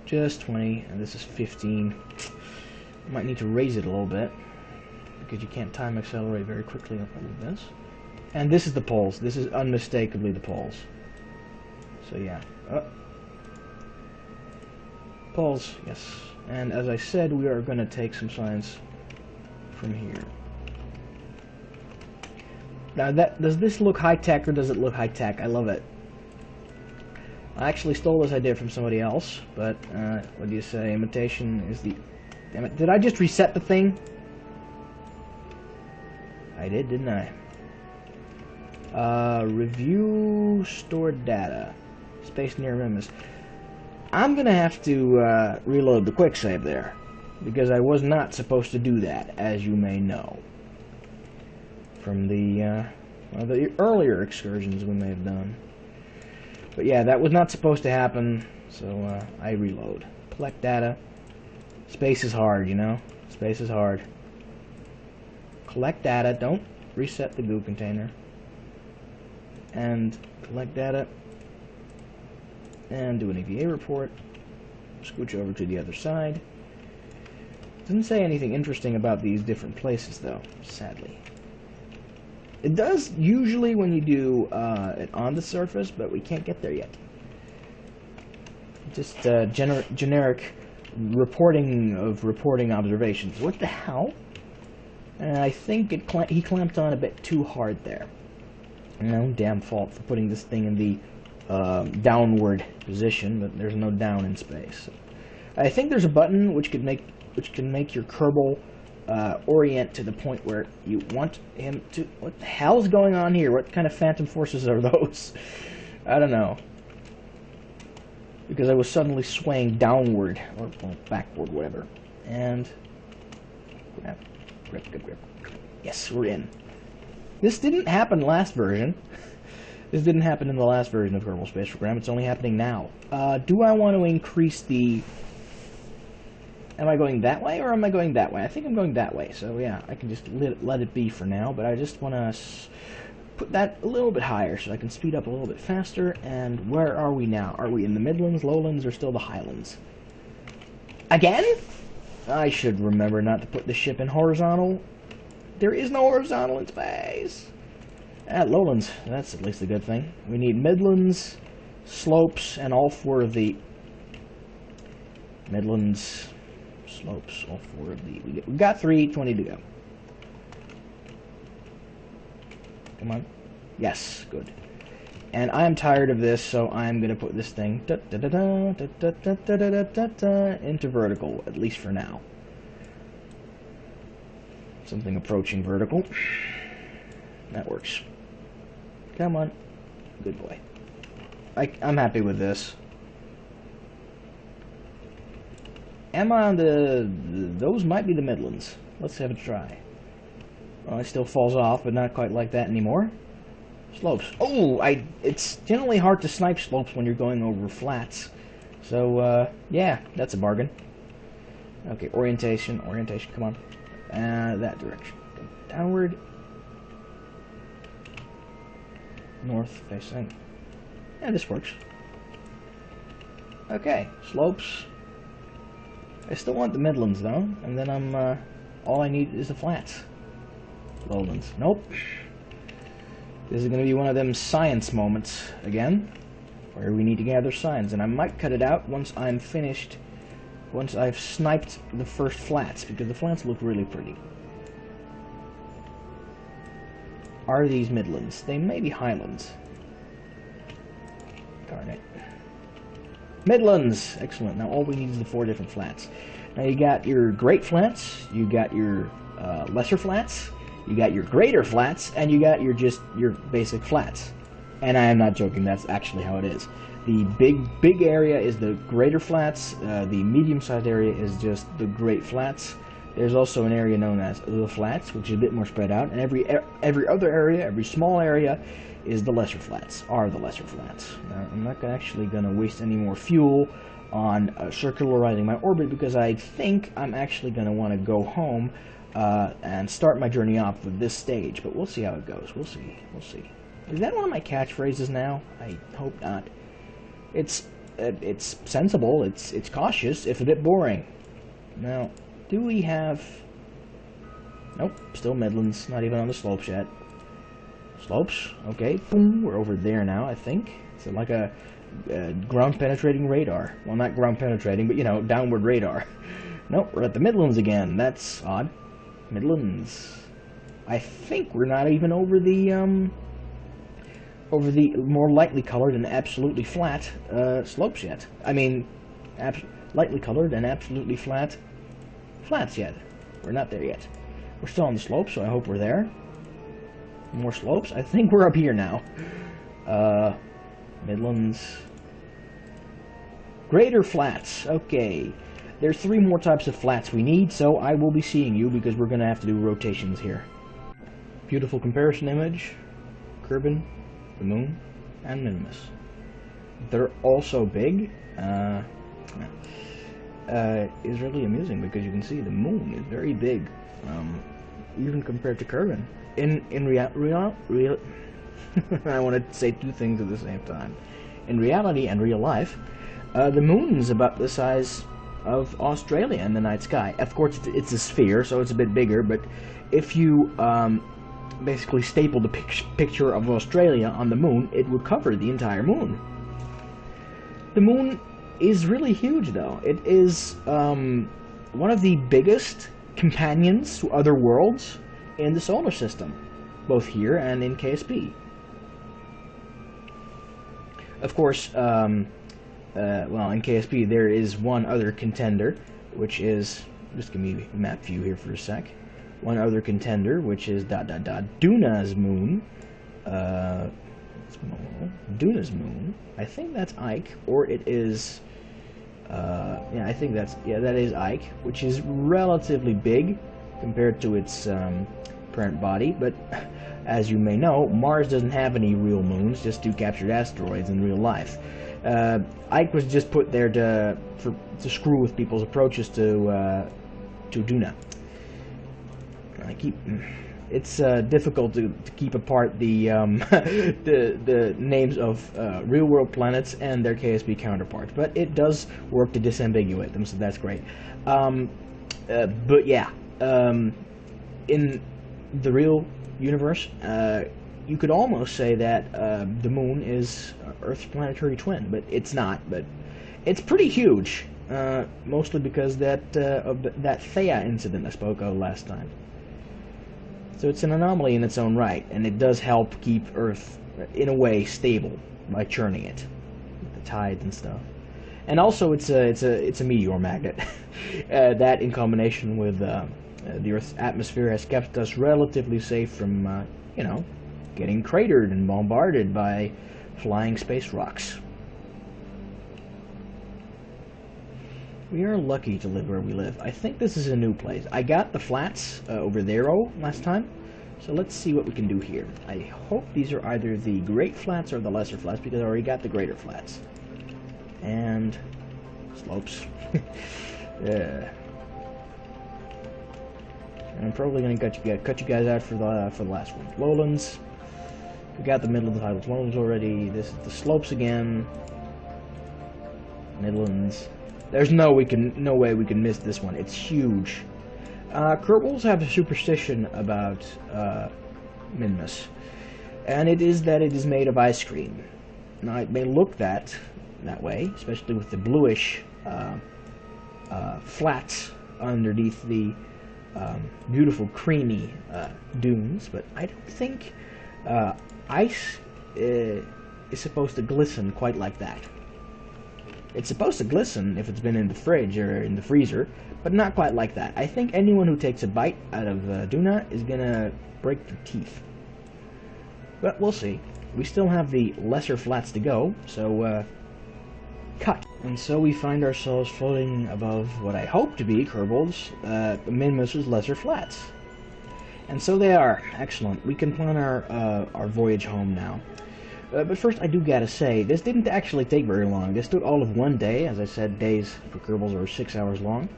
Just 20, and this is 15. Might need to raise it a little bit, because you can't time accelerate very quickly like this. And this is the poles. This is unmistakably the poles. So yeah. Poles, yes. And as I said, we are going to take some science from here. Now, does this look high-tech, or does it look high-tech? I love it. I actually stole this idea from somebody else, but what do you say? Imitation is the... Damn it, did I just reset the thing? I did, didn't I? Review stored data. Space near Mimus. I'm gonna have to reload the quick save there, because I was not supposed to do that, as you may know, from the earlier excursions we may have done. But yeah, that was not supposed to happen, so I reload. Collect data. Space is hard, you know? Space is hard. Collect data. Don't reset the goo container. And collect data. And do an EVA report. Scooch over to the other side. Doesn't say anything interesting about these different places, though, sadly. It does usually when you do it on the surface, but we can't get there yet. Just generic reporting observations. What the hell? And I think he clamped on a bit too hard there. My own damn fault for putting this thing in the downward position, but there's no down in space. I think there's a button which can make your Kerbal orient to the point where you want him to... What the hell's going on here? What kind of phantom forces are those? I don't know. Because I was suddenly swaying downward, or well, backward, whatever. And... Grip. Yes, we're in. This didn't happen last version. This didn't happen in the last version of Kerbal Space Program. It's only happening now. Do I want to increase the... Am I going that way, or am I going that way? I think I'm going that way, so yeah, I can just let it be for now, but I just want to put that a little bit higher so I can speed up a little bit faster. And where are we now? Are we in the Midlands, Lowlands, or still the Highlands? Again? I should remember not to put the ship in horizontal. There is no horizontal in space. Lowlands, that's at least a good thing. We need Midlands, slopes, and all 4 of the... Midlands... slopes, all 4 of the... We got 3, 20 to go. Come on. Yes, good. And I'm tired of this, so I'm going to put this thing into vertical, at least for now. Something approaching vertical. That works. Come on. Good boy. I'm happy with this. Am I on the... Those might be the Midlands. Let's have a try. Well, it still falls off, but not quite like that anymore. Slopes. Oh, it's generally hard to snipe slopes when you're going over flats. So, yeah, that's a bargain. Okay, orientation, come on. That direction. Downward. North facing. Yeah, this works. Okay, slopes. I still want the Midlands, though, and then all I need is the flats. Lowlands. Nope. This is going to be one of them science moments again, where we need to gather science, and I might cut it out once I'm finished, once I've sniped the first flats, because the flats look really pretty. Are these Midlands? They may be Highlands. Darn it. Midlands! Excellent. Now all we need is the 4 different flats. Now you got your Great Flats, you got your Lesser Flats, you got your Greater Flats, and you got your basic flats. And I am not joking, that's actually how it is. The big area is the Greater Flats, the medium-sized area is just the Great Flats. There's also an area known as the Flats, which is a bit more spread out, and every other area, every small area, is the Lesser Flats, are the Lesser Flats. Now, I'm not actually going to waste any more fuel on circularizing my orbit, because I think I'm actually going to want to go home and start my journey off with this stage, but we'll see how it goes. We'll see. Is that one of my catchphrases now? I hope not. It's sensible, it's cautious, if a bit boring. Now, do we have... Nope, still Midlands, not even on the slopes yet. Slopes, okay, boom, we're over there now, I think. It's like a ground-penetrating radar. Well, not ground-penetrating, but, you know, downward radar. Nope, we're at the Midlands again. That's odd. Midlands. I think we're not even over the more lightly colored and absolutely flat slopes yet. I mean, lightly colored and absolutely flat flats yet. We're not there yet. We're still on the slopes, so I hope we're there. More slopes? I think we're up here now. Midlands. Greater Flats. Okay. There's 3 more types of flats we need, so I will be seeing you because we're going to have to do rotations here. Beautiful comparison image. Kerbal, the Moon, and Minimus. They're also big. Is really amusing because you can see the Moon is very big, even compared to Kerbal. In real I want to say 2 things at the same time. In reality and real life, the Moon's about the size of Australia in the night sky. Of course, it's a sphere, so it's a bit bigger, but if you basically staple the picture of Australia on the Moon, it would cover the entire Moon. The Moon is really huge, though. It is one of the biggest companions to other worlds in the solar system, both here and in KSP. Of course, well, in KSP there is one other contender, which is, just give me a map view here for a sec. One other contender, which is Duna's Moon. Duna's Moon. I think that's Ike, or it is. Yeah, I think that is Ike, which is relatively big compared to its parent body. But as you may know, Mars doesn't have any real moons, just 2 captured asteroids in real life. Ike was just put there to screw with people's approaches to Duna. It's difficult to keep apart the the names of real-world planets and their KSP counterparts, but it does work to disambiguate them, so that's great. But yeah, in the real universe, you could almost say that the Moon is Earth's planetary twin, but it's not. But it's pretty huge, mostly because of that Theia incident I spoke of last time. So it's an anomaly in its own right, and it does help keep Earth, in a way, stable by churning it, with the tides and stuff. And also, it's a meteor magnet. That, in combination with the Earth's atmosphere, has kept us relatively safe from, you know, getting cratered and bombarded by flying space rocks. We are lucky to live where we live. I think this is a new place. I got the flats over there last time, so let's see what we can do here. I hope these are either the great flats or the lesser flats, because I already got the greater flats. And slopes. Yeah. And I'm probably gonna cut you guys out for the last one. Lowlands. We got the middle of the titles. Lowlands already. This is the slopes again. Midlands. There's no way we can miss this one. It's huge. Kerbals have a superstition about Minmus, and it is that it is made of ice cream. Now it may look that way, especially with the bluish flats underneath the beautiful creamy dunes, but I don't think ice is supposed to glisten quite like that. It's supposed to glisten if it's been in the fridge or in the freezer, but not quite like that. I think anyone who takes a bite out of Duna is gonna break their teeth. But we'll see. We still have the lesser flats to go, so cut. And so we find ourselves floating above what I hope to be Kerbal's Minmus's lesser flats. And so they are. Excellent. We can plan our voyage home now. But first, I do gotta say, this didn't actually take very long. This took all of one day. As I said, days for Kerbals are 6 hours long.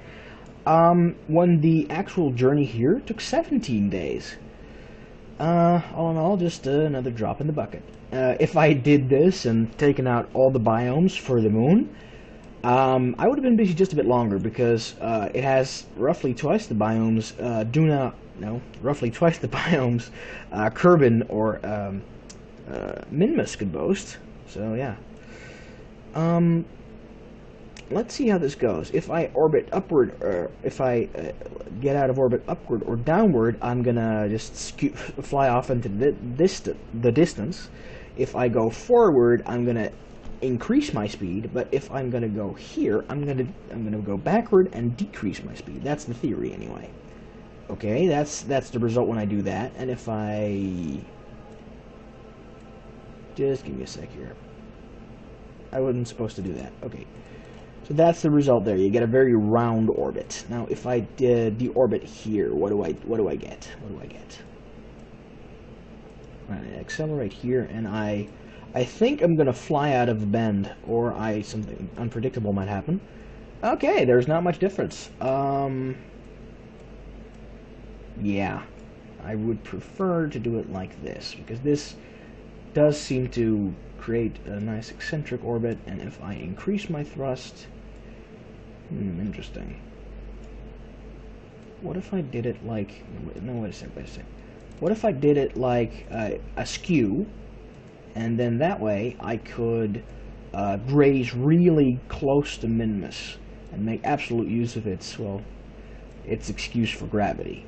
When the actual journey here took 17 days. All in all, just another drop in the bucket. If I did this and taken out all the biomes for the moon, I would have been busy just a bit longer, because it has roughly twice the biomes roughly twice the biomes Kerbin or Minmus could boast. So yeah. Let's see how this goes. If I orbit upward, or if I get out of orbit upward or downward, I'm gonna just fly off into the distance. If I go forward, I'm gonna increase my speed. But if I'm gonna go here, I'm gonna go backward and decrease my speed. That's the theory, anyway. Okay, that's the result when I do that. And if I just give me a sec here. I wasn't supposed to do that. Okay. So that's the result there. You get a very round orbit. Now, if I did deorbit here, what do I get? What do I get? I accelerate here, and I think I'm gonna fly out of the bend, or something unpredictable might happen. Okay, there's not much difference. Yeah, I would prefer to do it like this, because this does seem to create a nice eccentric orbit, and if I increase my thrust, interesting. What if I did it like, no, wait a sec. What if I did it like askew, and then that way I could graze really close to Minmus and make absolute use of its excuse for gravity.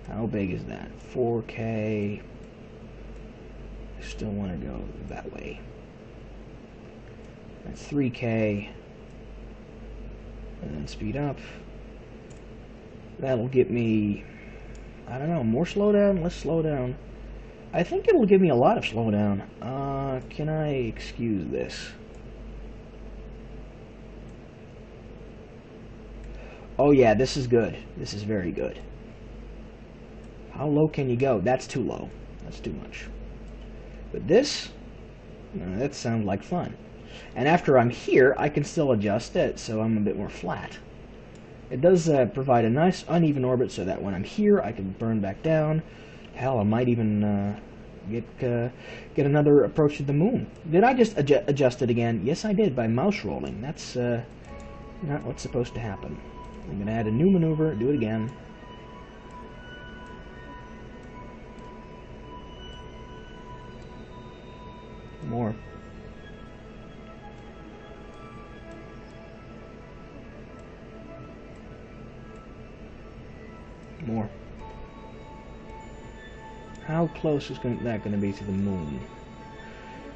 How big is that? 4K. I still want to go that way. That's 3K. And then speed up. That'll get me, I don't know, more slowdown? Less slowdown. I think it'll give me a lot of slowdown. Can I excuse this? Oh yeah, this is good. This is very good. How low can you go? That's too low. That's too much. But this, that sounds like fun. And after I'm here, I can still adjust it so I'm a bit more flat. It does provide a nice uneven orbit so that when I'm here, I can burn back down. Hell, I might even get another approach to the moon. Did I just adjust it again? Yes, I did, by mouse rolling. That's not what's supposed to happen. I'm going to add a new maneuver, do it again. More. More. How close is that going to be to the moon?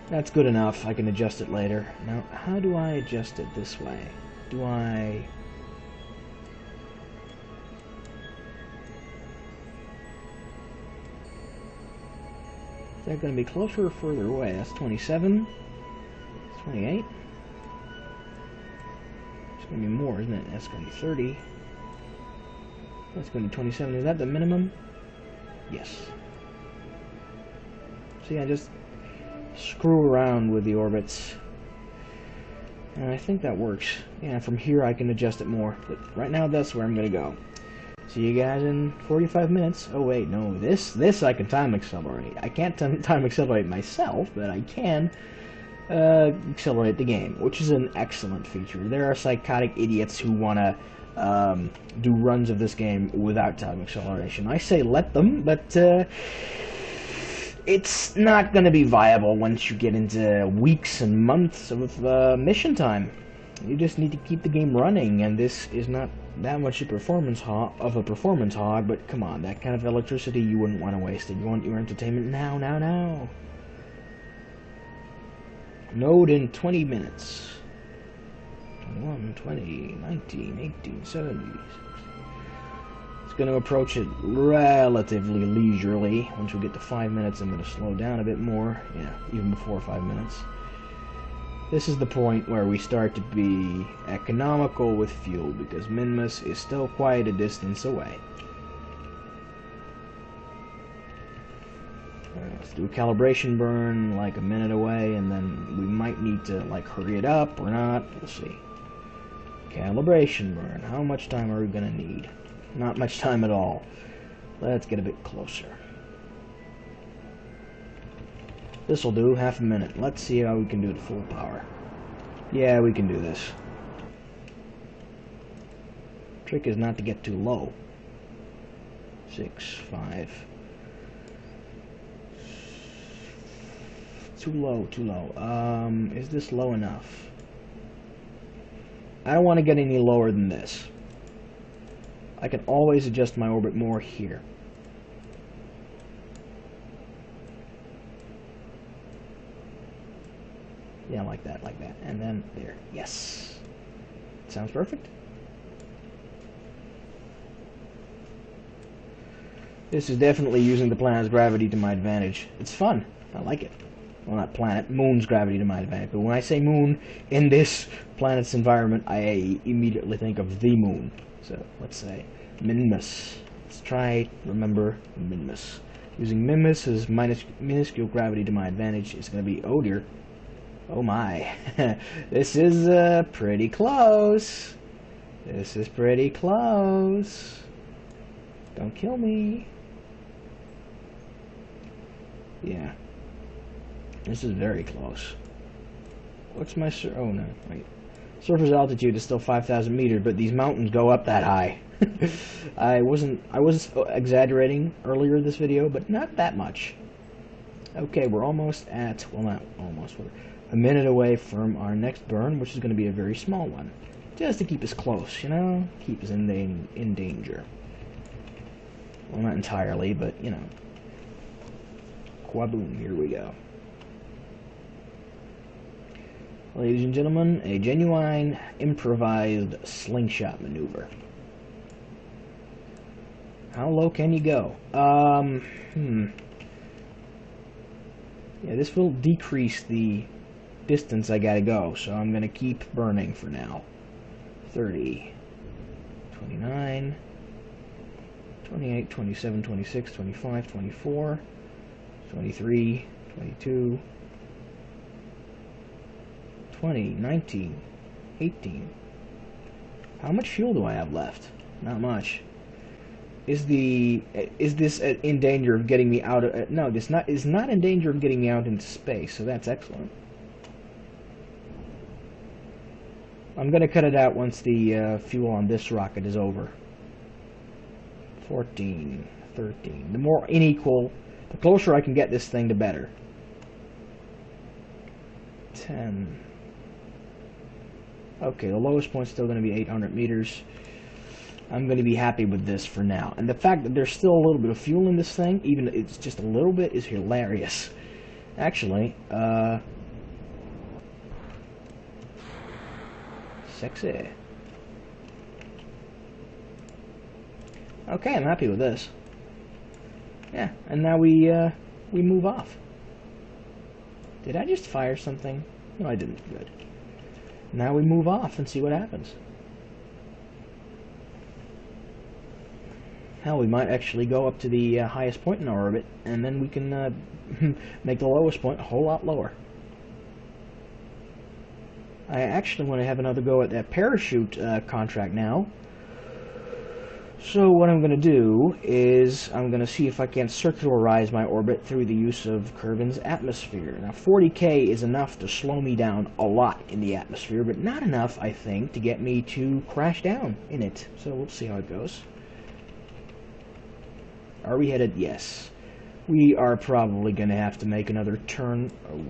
That's good enough. I can adjust it later. Now, how do I adjust it this way? Do I... that going to be closer or further away? That's 27. That's 28. It's going to be more, isn't it? That's going to be 30. That's going to be 27. Is that the minimum? Yes. So yeah, just screw around with the orbits. And I think that works. Yeah, from here I can adjust it more. But right now that's where I'm going to go. See you guys in 45 minutes. Oh wait, no, this I can time accelerate. I can't time accelerate myself, but I can accelerate the game, which is an excellent feature. There are psychotic idiots who want to do runs of this game without time acceleration. I say let them, but it's not going to be viable once you get into weeks and months of mission time. You just need to keep the game running, and this is not that much a performance hog, but come on, that kind of electricity you wouldn't want to waste it. You want your entertainment now, now, now. Node in 20 minutes. 21, 20, 19, 18, 70. It's going to approach it relatively leisurely. Once we get to 5 minutes, I'm going to slow down a bit more. Yeah, even before 5 minutes. This is the point where we start to be economical with fuel, because Minmus is still quite a distance away. Let's do a calibration burn like a minute away, and then we might need to like hurry it up or not. We'll see. Calibration burn. How much time are we going to need? Not much time at all. Let's get a bit closer. This'll do, half a minute. Let's see how we can do it full power. Yeah, we can do this. Trick is not to get too low. 6, 5. Too low, too low. Is this low enough? I don't want to get any lower than this. I can always adjust my orbit more here. Yeah, like that, and then there. Yes. Sounds perfect. This is definitely using the planet's gravity to my advantage. It's fun. I like it. Well, not planet, moon's gravity to my advantage. But when I say moon in this planet's environment, I immediately think of the moon. So let's say Minmus. Let's try remember Minmus. Using Minmus's minuscule gravity to my advantage is going to be, oh dear. Oh my. This is pretty close. This is pretty close. Don't kill me. Yeah. This is very close. What's my oh no, wait. Surface altitude is still 5,000 meters, but these mountains go up that high. I was exaggerating earlier in this video, but not that much. Okay, we're almost at, well not almost, we're a minute away from our next burn, which is going to be a very small one. Just to keep us close, you know? Keep us in danger. Well, not entirely, but, you know. Quaboom, here we go. Ladies and gentlemen, a genuine improvised slingshot maneuver. How low can you go? Yeah, this will decrease the distance I gotta go, so I'm gonna keep burning for now. 30, 29, 28, 27, 26, 25, 24, 23, 22, 20, 19, 18. How much fuel do I have left? Not much. Is this in danger of getting me out of... no, this is not in danger of getting me out into space, so that's excellent. I'm going to cut it out once the fuel on this rocket is over. 14, 13. The more unequal, the closer I can get this thing, the better. 10. Okay, the lowest point's still going to be 800 meters. I'm going to be happy with this for now. And the fact that there's still a little bit of fuel in this thing, even if it's just a little bit, is hilarious. Actually, sexy. Okay, I'm happy with this. Yeah, and now we move off. Did I just fire something? No, I didn't. Good. Now we move off and see what happens. Hell, we might actually go up to the highest point in our orbit, and then we can make the lowest point a whole lot lower. I actually want to have another go at that parachute contract now. So what I'm going to do is I'm going to see if I can circularize my orbit through the use of Kerbin's atmosphere. Now 40K is enough to slow me down a lot in the atmosphere, but not enough, I think, to get me to crash down in it. So we'll see how it goes. Are we headed? Yes. We are probably going to have to make another turn. Oh,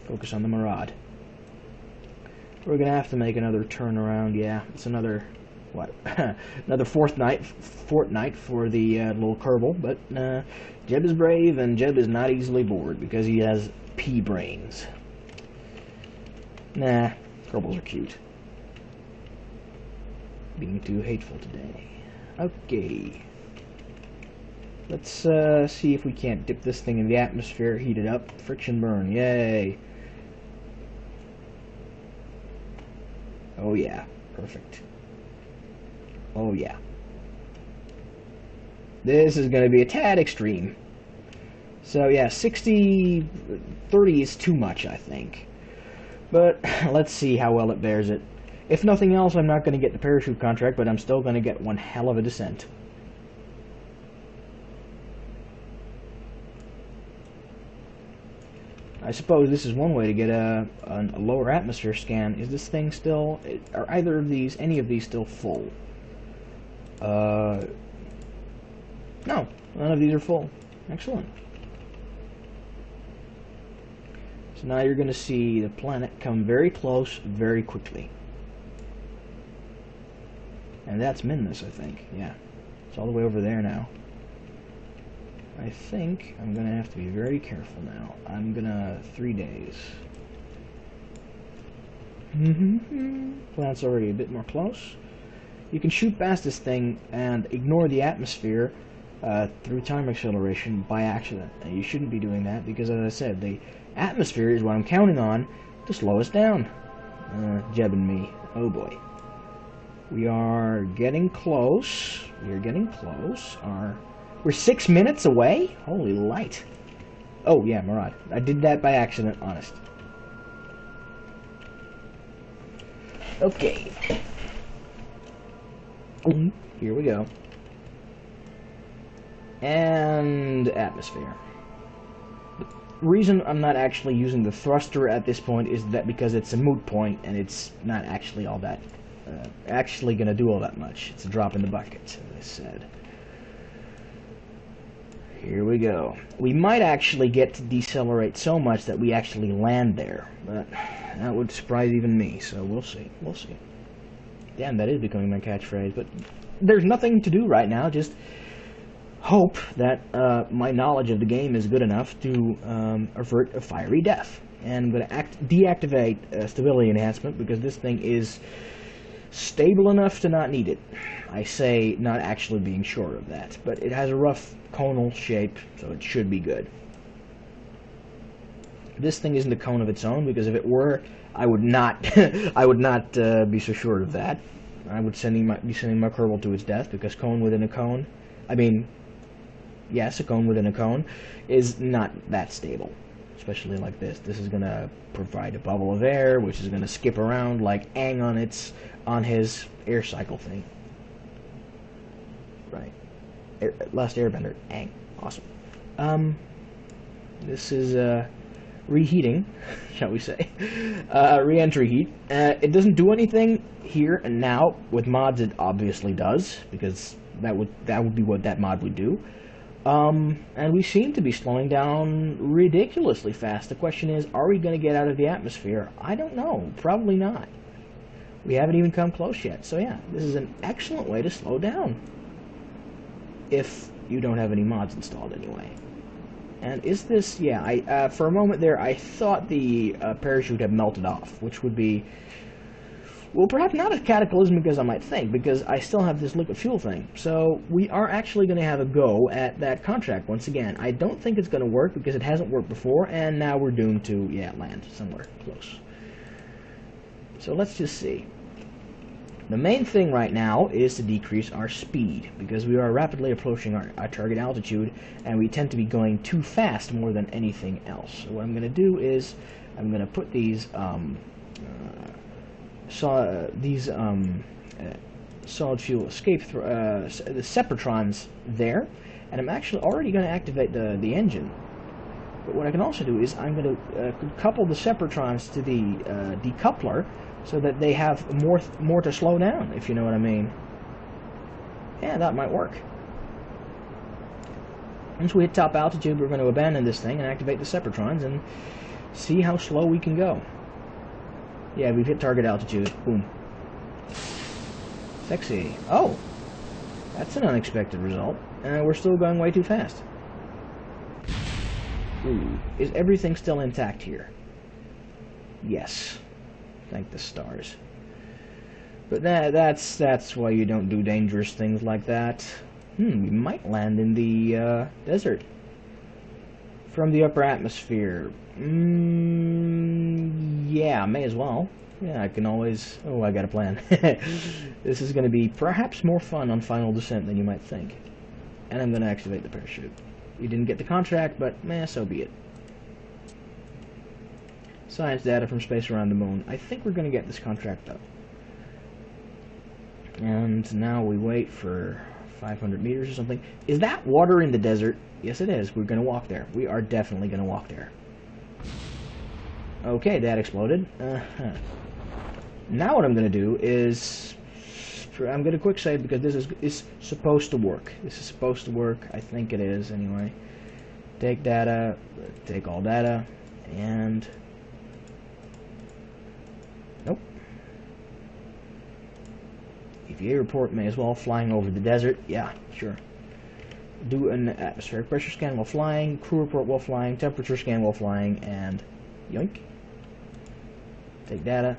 focus on the Murad. We're going to have to make another turn around. Yeah, it's another, what, another fortnight for the little Kerbal. But Jeb is brave, and Jeb is not easily bored because he has pea brains. Nah, Kerbals are cute. Being too hateful today. Okay. Let's see if we can't dip this thing in the atmosphere, heat it up, friction burn, yay! Oh yeah, perfect. Oh yeah. This is going to be a tad extreme. So yeah, 60-30 is too much, I think. But let's see how well it bears it. If nothing else, I'm not going to get the parachute contract, but I'm still going to get one hell of a descent. I suppose this is one way to get a lower atmosphere scan. Is this thing still... Are either of these, any of these still full? No, none of these are full. Excellent. So now you're going to see the planet come very close very quickly. And that's Minmus, I think. Yeah. It's all the way over there now. I think I'm going to have to be very careful now. I'm going to... 3 days. Planet's already a bit more close. You can shoot past this thing and ignore the atmosphere through time acceleration by accident. And you shouldn't be doing that because, as I said, the atmosphere is what I'm counting on to slow us down. Jeb and me. Oh boy. We are getting close. We are getting close. We're 6 minutes away? Holy light. Oh, yeah, Murad. I did that by accident, honest. Okay. Here we go. And atmosphere. The reason I'm not actually using the thruster at this point is that because it's a moot point and it's not actually all that, actually going to do all that much. It's a drop in the bucket, as I said. Here we go. We might actually get to decelerate so much that we actually land there, but that would surprise even me, so we'll see. We'll see. Damn, that is becoming my catchphrase, but there's nothing to do right now, just hope that my knowledge of the game is good enough to avert a fiery death. And I'm going to deactivate stability enhancement because this thing is stable enough to not need it. I say not actually being sure of that, but it has a rough conal shape, so it should be good. This thing isn't a cone of its own, because if it were, I would not be so sure of that. I would be sending my Kerbal to its death, because cone within a cone, I mean, yes, a cone within a cone is not that stable, especially like this. This is going to provide a bubble of air, which is going to skip around like Aang on his air cycle thing. Right. Last Airbender, Aang. Awesome. This is reheating, shall we say. Re-entry heat. It doesn't do anything here and now. With mods it obviously does, because that would be what that mod would do. And we seem to be slowing down ridiculously fast. The question is, are we going to get out of the atmosphere? I don't know. Probably not. We haven't even come close yet. So yeah, this is an excellent way to slow down. If you don't have any mods installed anyway. And is this... yeah, for a moment there I thought the parachute had melted off, which would be Well, perhaps not as cataclysmic as I might think, because I still have this liquid fuel thing. So we are actually going to have a go at that contract once again. I don't think it's going to work because it hasn't worked before, and now we're doomed to, yeah, land somewhere close. So let's just see. The main thing right now is to decrease our speed, because we are rapidly approaching our target altitude, and we tend to be going too fast more than anything else. So what I'm going to do is I'm going to put these solid fuel escape the Sepratrons there, and I'm actually already going to activate the engine. But what I can also do is I'm going to couple the Sepratrons to the decoupler so that they have more to slow down, if you know what I mean. Yeah, that might work. Once we hit top altitude, we're going to abandon this thing and activate the Sepratrons and see how slow we can go. Yeah, we've hit target altitude. Boom. Sexy. Oh! That's an unexpected result. And we're still going way too fast. Ooh. Is everything still intact here? Yes. Thank the stars. But that's why you don't do dangerous things like that. We might land in the desert. From the upper atmosphere. Yeah, may as well. Yeah, I can always... Oh, I got a plan. This is going to be perhaps more fun on final descent than you might think. And I'm going to activate the parachute. We didn't get the contract, but meh, so be it. Science data from space around the moon. I think we're going to get this contract though. And now we wait for 500 meters or something. Is that water in the desert? Yes, it is. We're going to walk there. We are definitely going to walk there. Okay, that exploded. Now what I'm going to do is... I'm going to quick save because this is supposed to work. This is supposed to work. I think it is, anyway. Take data. Take all data. And... Nope. EVA report may as well. Flying over the desert. Yeah, sure. Do an atmospheric pressure scan while flying. Crew report while flying. Temperature scan while flying. And... yoink. Take data.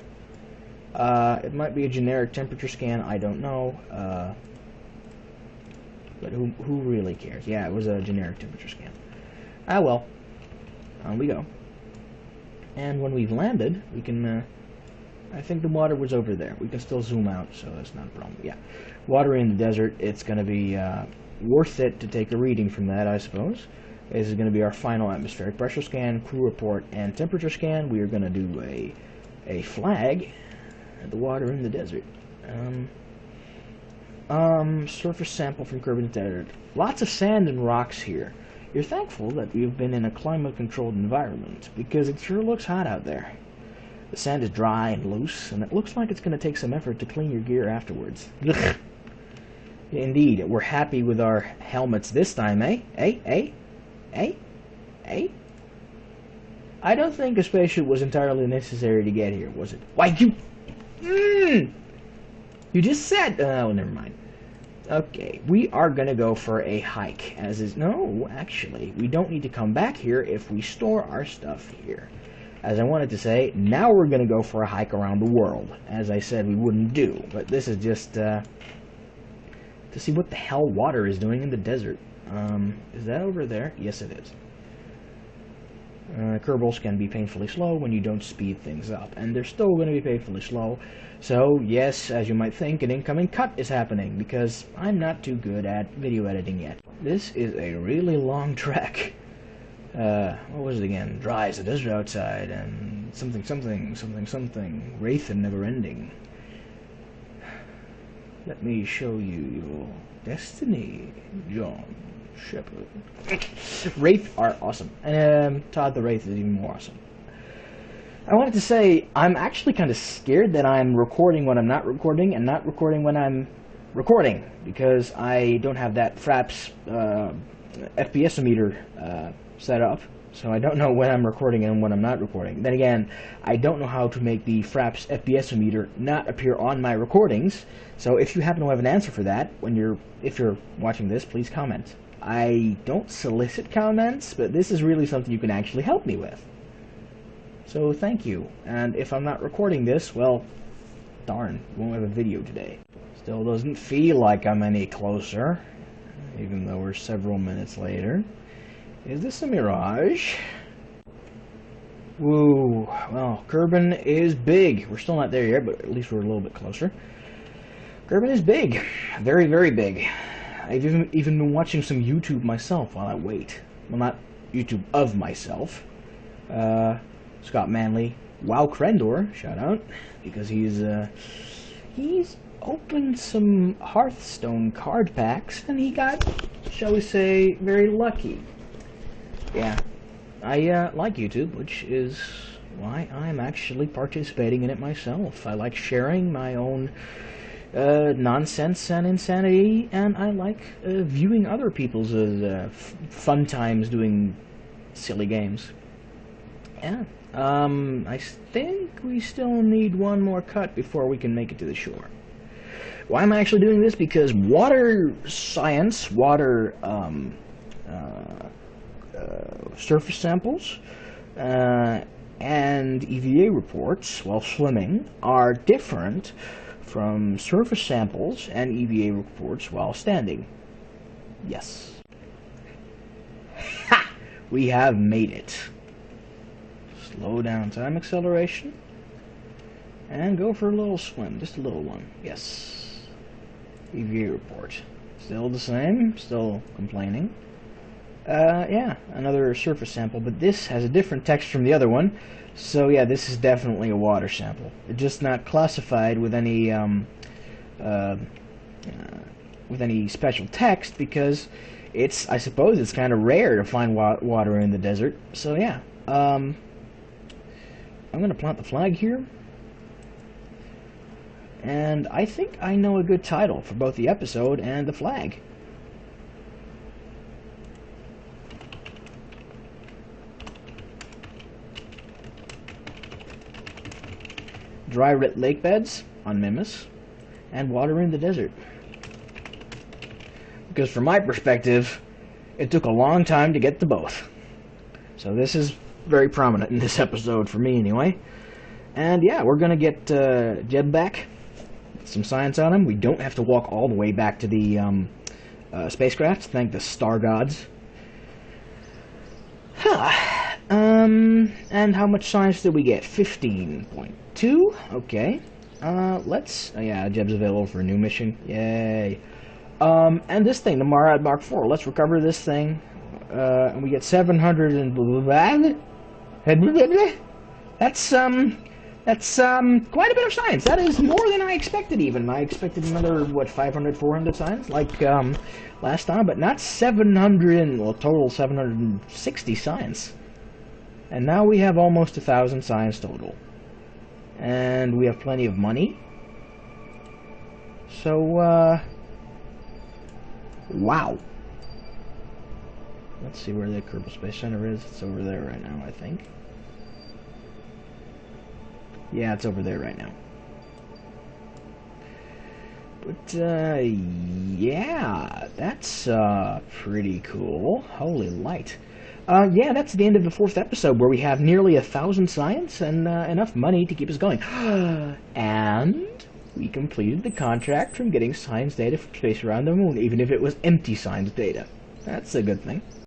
It might be a generic temperature scan, I don't know. But who really cares? Yeah, it was a generic temperature scan. Ah well. On we go. And when we've landed, we can... I think the water was over there. We can still zoom out, so that's not a problem. Yeah. Water in the desert, it's going to be worth it to take a reading from that, I suppose. This is going to be our final atmospheric pressure scan, crew report, and temperature scan. We are going to do a flag at the water in the desert. Surface sample from Kerbal Desert. Lots of sand and rocks here. You're thankful that you've been in a climate-controlled environment, because it sure looks hot out there. The sand is dry and loose, and it looks like it's going to take some effort to clean your gear afterwards. Indeed, we're happy with our helmets this time, eh? Eh? I don't think a spaceship was entirely necessary to get here, was it? Why, you... You just said... Oh, never mind. Okay, we are gonna go for a hike, as is... No, actually, we don't need to come back here if we store our stuff here. As I wanted to say, now we're gonna go for a hike around the world, as I said we wouldn't do. But this is just, to see what the hell water is doing in the desert. Is that over there? Yes, it is. Kerbals can be painfully slow when you don't speed things up, and they're still going to be painfully slow. So, yes, as you might think, an incoming cut is happening, because I'm not too good at video editing yet. This is a really long trek. What was it again? Dry as the desert outside, and something. Wraith and never ending. Let me show you your destiny, John Shepard. Wraith are awesome. And Todd the Wraith is even more awesome. I wanted to say, I'm actually kind of scared that I'm recording when I'm not recording, and not recording when I'm recording, because I don't have that Fraps FPS meter set up, so I don't know when I'm recording and when I'm not recording. Then again, I don't know how to make the Fraps FPS meter not appear on my recordings, so if you happen to have an answer for that, if you're watching this, please comment. I don't solicit comments, but this is really something you can actually help me with. So thank you, and if I'm not recording this, well, Darn, won't have a video today. Still doesn't feel like I'm any closer, even though we're several minutes later. Is this a mirage? Woo, well, Kerbin is big. We're still not there yet, but at least we're a little bit closer. Kerbin is big. Very, very big. I've even been watching some YouTube myself while I wait. Well, not YouTube of myself. Scott Manley. Wow Crendor, shout out. Because he's opened some Hearthstone card packs, and he got, shall we say, very lucky. Yeah. I like YouTube, which is why I'm actually participating in it myself. I like sharing my own nonsense and insanity, and I like viewing other people's fun times doing silly games. Yeah. I think we still need one more cut before we can make it to the shore. Why am I actually doing this? Because water science, water surface samples and EVA reports while swimming are different from surface samples and EVA reports while standing. Yes. Ha! We have made it. Slow down time acceleration and go for a little swim, just a little one. Yes. EVA report. Still the same, still complaining. Yeah, another surface sample, but this has a different text from the other one, so yeah, this is definitely a water sample. It's just not classified with any special text, because I suppose it's kind of rare to find water in the desert, so yeah. I'm gonna plant the flag here, and I think I know a good title for both the episode and the flag. Dry lake beds on Mimas, and water in the desert. Because from my perspective, it took a long time to get to both. So this is very prominent in this episode, for me anyway. And yeah, we're gonna get Jeb back, some science on him. We don't have to walk all the way back to the spacecraft, thank the star gods. And how much science did we get? 15.2. Okay. Yeah, Jeb's available for a new mission. Yay. And this thing, the Marad Mark IV. Let's recover this thing. And we get 700 and that's quite a bit of science. That is more than I expected even. I expected another, what, 500, 400 science, like last time, but not 700, well, total 760 science. And now we have almost 1,000 science total. And we have plenty of money. So, wow. Let's see where the Kerbal Space Center is. It's over there right now, I think. Yeah, it's over there right now. But, yeah, that's, pretty cool. Holy light. Yeah, that's the end of the 4th episode, where we have nearly 1,000 science and enough money to keep us going. And we completed the contract from getting science data from space around the moon, even if it was empty science data. That's a good thing.